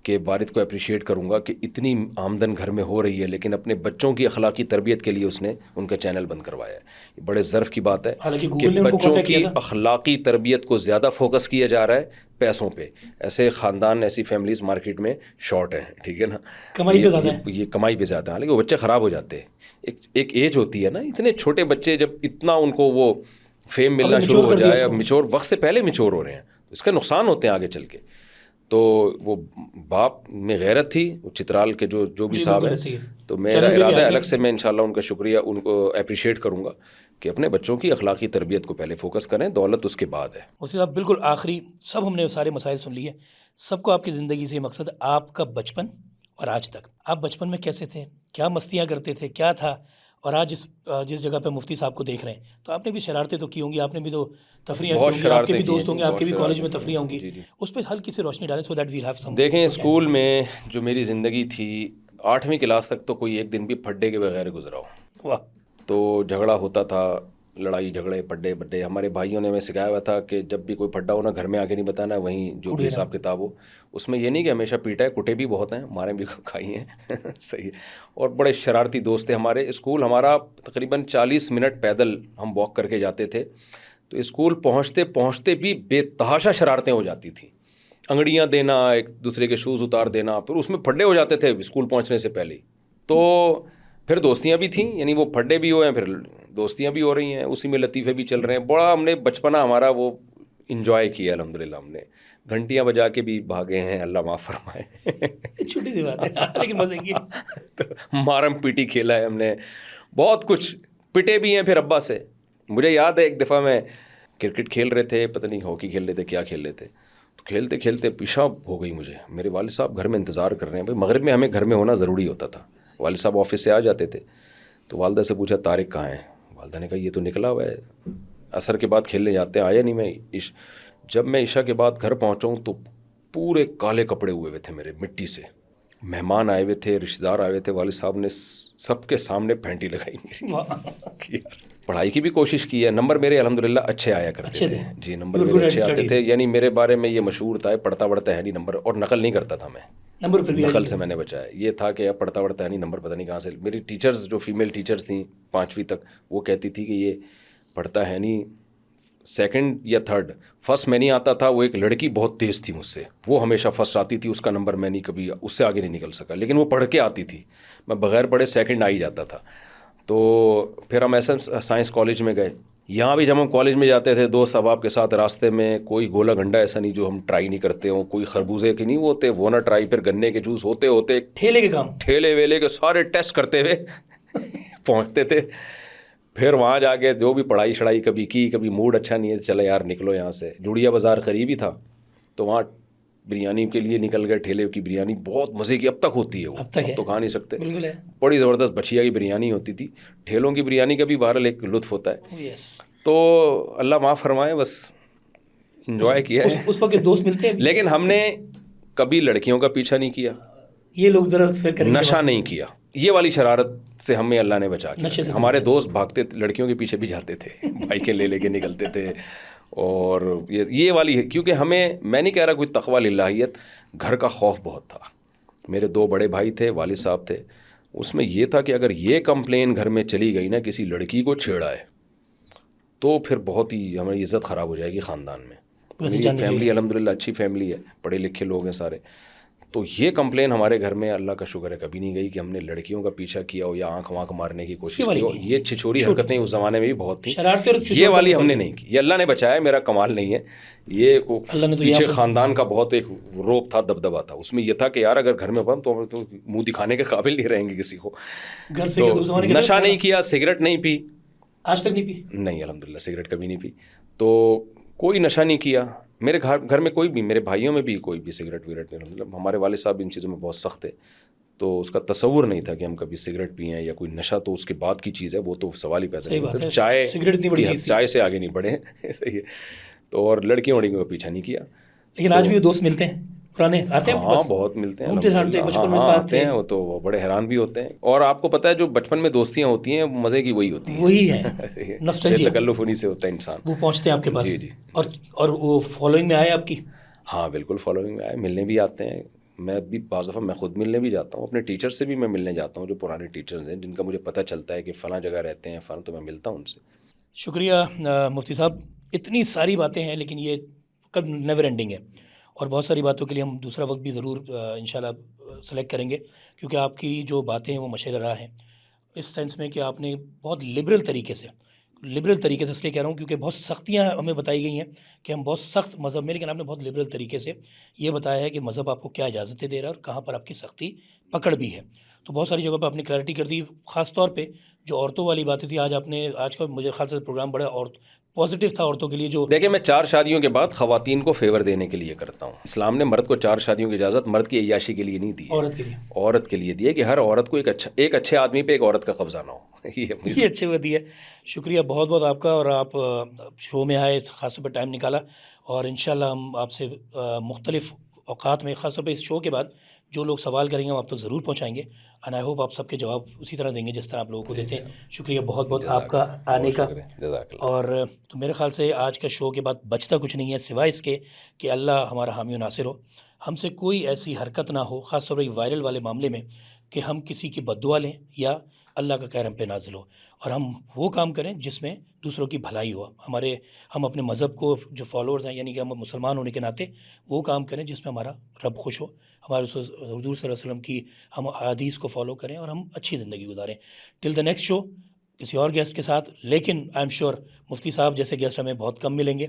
کہ والد کو اپریشیٹ کروں گا کہ اتنی آمدن گھر میں ہو رہی ہے لیکن اپنے بچوں کی اخلاقی تربیت کے لیے اس نے ان کا چینل بند کروایا ہے. یہ بڑے ظرف کی بات ہے حالانکہ کہ گوگل نے ان کو بچوں کانٹیکٹ کی کیا تھا. اخلاقی تربیت کو زیادہ فوکس کیا جا رہا ہے پیسوں پہ. ایسے خاندان ایسی فیملیز مارکیٹ میں شارٹ ہیں, ٹھیک ہے نا, کمائی پہ زیادہ ہے. یہ کمائی پہ زیادہ ہے, حالانکہ وہ بچے خراب ہو جاتے ہیں. ایک ایج ہوتی ہے نا, اتنے چھوٹے بچے جب اتنا ان کو وہ فیم ملنا شروع ہو جائے, اب میچور وقت سے پہلے میچور ہو رہے ہیں, اس کا نقصان ہوتے ہیں آگے چل کے. تو وہ باپ میں غیرت تھی, وہ چترال کے جو بھی صاحب ہیں, تو میرا ارادہ ہے الگ سے میں انشاءاللہ ان کا شکریہ ان کو اپریشیٹ کروں گا کہ اپنے بچوں کی اخلاقی تربیت کو پہلے فوکس کریں, دولت اس کے بعد ہے. اس صاحب بالکل آخری, سب ہم نے سارے مسائل سن لیے, سب کو آپ کی زندگی سے مقصد آپ کا بچپن اور آج تک, آپ بچپن میں کیسے تھے, کیا مستیاں کرتے تھے, کیا تھا, اور آج جس جگہ پہ مفتی صاحب کو دیکھ رہے ہیں تو آپ نے بھی شرارتیں تو کی ہوں گی, آپ نے بھی تو تفریح کی ہوں گی, آپ کے بھی دوست ہوں گے, آپ کے بھی کالج میں تفریح ہوں گی, اس پہ ہلکی سی روشنی ڈالیں so that we'll have some. دیکھیں اسکول میں جو میری زندگی تھی 8ویں کلاس تک تو کوئی ایک دن بھی پھڈے کے بغیر گزرا ہو. واہ. تو جھگڑا ہوتا تھا, لڑائی جھگڑے پڈے بڈے. ہمارے بھائیوں نے ہمیں سکھایا ہوا تھا کہ جب بھی کوئی پڈا ہو نا گھر میں آ کے نہیں بتانا, وہیں جو بھی حساب کتاب ہو. اس میں یہ نہیں کہ ہمیشہ پیٹا ہے, کٹے بھی بہت ہیں, مارے بھی کھائی ہیں. صحیح ہے. اور بڑے شرارتی دوست تھے ہمارے. اسکول ہمارا تقریباً 40 منٹ پیدل ہم واک کر کے جاتے تھے. تو اسکول پہنچتے پہنچتے بھی بے تحاشا شرارتیں ہو جاتی تھیں, انگڑیاں دینا, ایک دوسرے کے شوز اتار دینا, پھر اس میں پھڈے ہو جاتے تھے اسکول پہنچنے سے پہلے. تو پھر دوستیاں بھی تھیں, یعنی وہ پھڈے بھی ہوئے ہیں, پھر دوستیاں بھی ہو رہی ہیں, اسی میں لطیفے بھی چل رہے ہیں. بڑا ہم نے بچپنا ہمارا وہ انجوائے کیا الحمدللہ. ہم نے گھنٹیاں بجا کے بھی بھاگے ہیں, اللہ معاف فرمائے. چھوٹی سی بات ہے لیکن مزے کی. مارم پیٹی کھیلا ہے ہم نے, بہت کچھ پٹے بھی ہیں پھر ابا سے. مجھے یاد ہے ایک دفعہ میں کرکٹ کھیل رہے تھے, پتہ نہیں ہاکی کھیل رہے تھے, کیا کھیل رہے تھے, تو کھیلتے کھیلتے پیشاب ہو گئی مجھے. میرے والد صاحب گھر میں انتظار کر رہے ہیں, بھائی مغرب میں ہمیں گھر میں ہونا ضروری ہوتا تھا. والد صاحب آفس سے آ جاتے تھے. تو والدہ سے پوچھا طارق کہاں ہے. والدہ نے کہا یہ تو نکلا ہوا ہے, عصر کے بعد کھیلنے جاتے ہیں, آیا نہیں. میں جب میں عشاء کے بعد گھر پہنچا ہوں تو پورے کالے کپڑے ہوئے تھے میرے مٹی سے. مہمان آئے ہوئے تھے, رشتہ دار آئے ہوئے تھے, والد صاحب نے سب کے سامنے پھینٹی لگائی میری. پڑھائی کی بھی کوشش کی ہے, نمبر میرے الحمدللہ اچھے آیا کرتے تھے. جی نمبر میرے اچھے آتے تھے, یعنی میرے بارے میں یہ مشہور تھا پڑھتا وڑھتا ہے نہیں نمبر, اور نقل نہیں کرتا تھا میں, نقل سے میں نے بچایا. یہ تھا کہ اب پڑھتا وڑھتا ہے نہیں نمبر پتہ نہیں کہاں سے. میری ٹیچرز جو فیمیل ٹیچرز تھیں 5ویں تک, وہ کہتی تھی کہ یہ پڑھتا ہے نہیں. سیکنڈ یا تھرڈ, فرسٹ میں نہیں آتا تھا. وہ ایک لڑکی بہت تیز تھی مجھ سے, وہ ہمیشہ فرسٹ آتی تھی, اس کا نمبر میں نہیں کبھی اس سے آگے نہیں نکل سکا, لیکن وہ پڑھ کے آتی تھی, میں بغیر پڑھے سیکنڈ آ ہی جاتا تھا. تو پھر ہم ایسا سائنس کالج میں گئے. یہاں بھی جب ہم کالج میں جاتے تھے دوست احباب کے ساتھ, راستے میں کوئی گولا گھنڈا ایسا نہیں جو ہم ٹرائی نہیں کرتے ہوں, کوئی خربوزے کے نہیں ہوتے وہ نہ ٹرائی, پھر گنے کے جوس ہوتے ہوتے ٹھیلے کے کام, ٹھیلے ویلے کے سارے ٹیسٹ کرتے ہوئے پہنچتے تھے. پھر وہاں جا کے جو بھی پڑھائی شڑائی کبھی کی, کبھی موڈ اچھا نہیں ہے چلے یار نکلو یہاں سے. جوڑیا بازار قریب ہی تھا, تو وہاں بریانی کے لیے نکل گئے. ٹھیلے کی بریانی بہت مزے کی, اب تک ہوتی ہے وہ, اب تو کھا نہیں سکتے. بڑی زبردست بچیا کی بریانی ہوتی تھی. ٹھیلوں کی بریانی کا بھی بہرحال ایک لطف ہوتا ہے. تو اللہ معاف فرمائے, بس انجوائے کیا ہے. اس وقت دوست ملتے ہیں, لیکن ہم نے کبھی لڑکیوں کا پیچھا نہیں کیا, یہ لوگ ذرا نشہ نہیں کیا. یہ والی شرارت سے ہمیں اللہ نے بچا کے. ہمارے دوست بھاگتے لڑکیوں کے پیچھے بھی جاتے تھے, بائکیں لے کے نکلتے تھے. اور یہ والی ہے, کیونکہ ہمیں, میں نہیں کہہ رہا کوئی تقویٰ للہیت, گھر کا خوف بہت تھا. میرے 2 بڑے بھائی تھے, والد صاحب تھے, اس میں یہ تھا کہ اگر یہ کمپلین گھر میں چلی گئی نا, کسی لڑکی کو چھیڑا ہے تو پھر بہت ہی ہماری عزت خراب ہو جائے گی خاندان میں. میری فیملی الحمدللہ اچھی فیملی ہے, پڑھے لکھے لوگ ہیں سارے. تو یہ کمپلین ہمارے گھر میں اللہ کا شکر ہے کبھی نہیں گئی کہ ہم نے لڑکیوں کا پیچھا کیا ہو یا آنکھ وانکھ مارنے کی کوشش کی ہو. یہ چھچوری حرکتیں اس زمانے میں بھی بہت تھیں, یہ والی ہم نے نہیں کی. یہ اللہ نے بچایا, میرا کمال نہیں ہے. یہ پیچھے خاندان کا بہت ایک روب تھا, دبدبا تھا. اس میں یہ تھا کہ یار اگر گھر میں بم تو منہ دکھانے کے قابل نہیں رہیں گے کسی کو. تو نشہ نہیں کیا, سگریٹ نہیں پی, آج تک نہیں پی. نہیں الحمدللہ سگریٹ کبھی نہیں پی. تو کوئی نشہ نہیں کیا. میرے گھر میں کوئی بھی, میرے بھائیوں میں بھی کوئی بھی سگریٹ وگریٹ نہیں. مطلب ہمارے والد صاحب ان چیزوں میں بہت سخت ہے, تو اس کا تصور نہیں تھا کہ ہم کبھی سگریٹ پئیں یا کوئی نشہ تو اس کے بعد کی چیز ہے, وہ تو سوال ہی پیدا نہیں. صرف چائے, چائے سے آگے نہیں بڑھے. صحیح ہے. تو اور لڑکیوں وڑکیوں کا پیچھا نہیں کیا. لیکن آج بھی وہ دوست ملتے ہیں پرانے, آتے ہیں؟ ہاں بہت ملتے ہیں, بچپن میں ساتھ آتے ہیں. وہ تو بڑے حیران بھی ہوتے ہیں. اور آپ کو پتہ ہے جو بچپن میں دوستیاں ہوتی ہیں مزے کی وہی ہوتی ہیں, وہی ہے نوسٹلجیا, تکلف انہیں سے ہوتا ہے انسان. وہ پہنچتے ہیں آپ کے پاس. جی جی. اور وہ فالوئنگ میں آئے آپ کی؟ ہاں بالکل فالوئنگ میں آئے, ملنے بھی آتے ہیں. میں بھی بعض دفعہ میں خود ملنے بھی جاتا ہوں, اپنے ٹیچر سے بھی میں ملنے جاتا ہوں, جو پرانے ٹیچرز ہیں جن کا مجھے پتہ چلتا ہے کہ فلاں جگہ رہتے ہیں فلاں, تو میں ملتا ہوں ان سے. شکریہ مفتی صاحب, اتنی ساری باتیں ہیں لیکن یہ کب نیور اینڈنگ ہے, اور بہت ساری باتوں کے لیے ہم دوسرا وقت بھی ضرور انشاءاللہ سلیکٹ کریں گے, کیونکہ آپ کی جو باتیں ہیں وہ مشعل راہ ہیں, اس سینس میں کہ آپ نے بہت لبرل طریقے سے اس لیے کہہ رہا ہوں کیونکہ بہت سختیاں ہمیں بتائی گئی ہیں کہ ہم بہت سخت مذہب میں, لیکن آپ نے بہت لبرل طریقے سے یہ بتایا ہے کہ مذہب آپ کو کیا اجازتیں دے رہا ہے اور کہاں پر آپ کی سختی پکڑ بھی ہے. تو بہت ساری جگہوں پہ آپ نے کلیئرٹی کر دی. خاص طور پہ جو عورتوں والی باتیں تھی, آج کا مجھے خیال سے پروگرام بڑا اور پازیٹیو تھا عورتوں کے لیے. جو دیکھیں, میں 4 شادیوں کے بعد خواتین کو فیور دینے کے لیے کرتا ہوں. اسلام نے مرد کو 4 شادیوں کی اجازت مرد کی عیاشی کے لیے نہیں دی, عورت کے لیے دی ہے کہ ہر عورت کو ایک اچھے آدمی پہ ایک عورت کا قبضہ نہ ہو. یہ اچھے وہ دی ہے. شکریہ بہت بہت آپ کا, اور آپ شو میں آئے, خاص طور پہ ٹائم نکالا, اور انشاءاللہ ہم آپ سے مختلف اوقات میں, خاص طور پہ اس شو کے بعد جو لوگ سوال کریں گے ہم آپ تک ضرور پہنچائیں گے, اینڈ آئی ہوپ آپ سب کے جواب اسی طرح دیں گے جس طرح آپ لوگوں کو دیتے ہیں. شکریہ بہت بہت آپ کا آنے کا. اور تو میرے خیال سے آج کا شو کے بعد بچتا کچھ نہیں ہے سوائے اس کے کہ اللہ ہمارا حامی و ناصر ہو, ہم سے کوئی ایسی حرکت نہ ہو, خاص طور پر وائرل والے معاملے میں, کہ ہم کسی کی بد دعا لیں یا اللہ کا قہر ہم پہ نازل ہو, اور ہم وہ کام کریں جس میں دوسروں کی بھلائی ہو. ہم اپنے مذہب کو جو فالوورز ہیں, یعنی کہ ہم مسلمان ہونے کے ناطے وہ کام کریں جس میں ہمارا رب خوش ہو, ہمارے حضور صلی اللہ علیہ وسلم کی ہم حدیث کو فالو کریں, اور ہم اچھی زندگی گزاریں. ٹل دا نیکسٹ شو کسی اور گیسٹ کے ساتھ, لیکن آئی ایم شیور مفتی صاحب جیسے گیسٹ ہمیں بہت کم ملیں گے.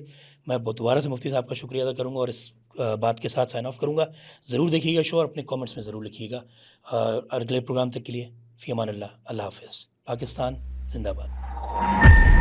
میں دوبارہ سے مفتی صاحب کا شکریہ ادا کروں گا, اور اس بات کے ساتھ سائن آف کروں گا. ضرور دیکھیے گا شو, اور اپنے کامنٹس میں ضرور لکھیے گا. اگلے پروگرام تک کے لیے فی امان اللہ, اللہ حافظ. پاکستان زندہ باد.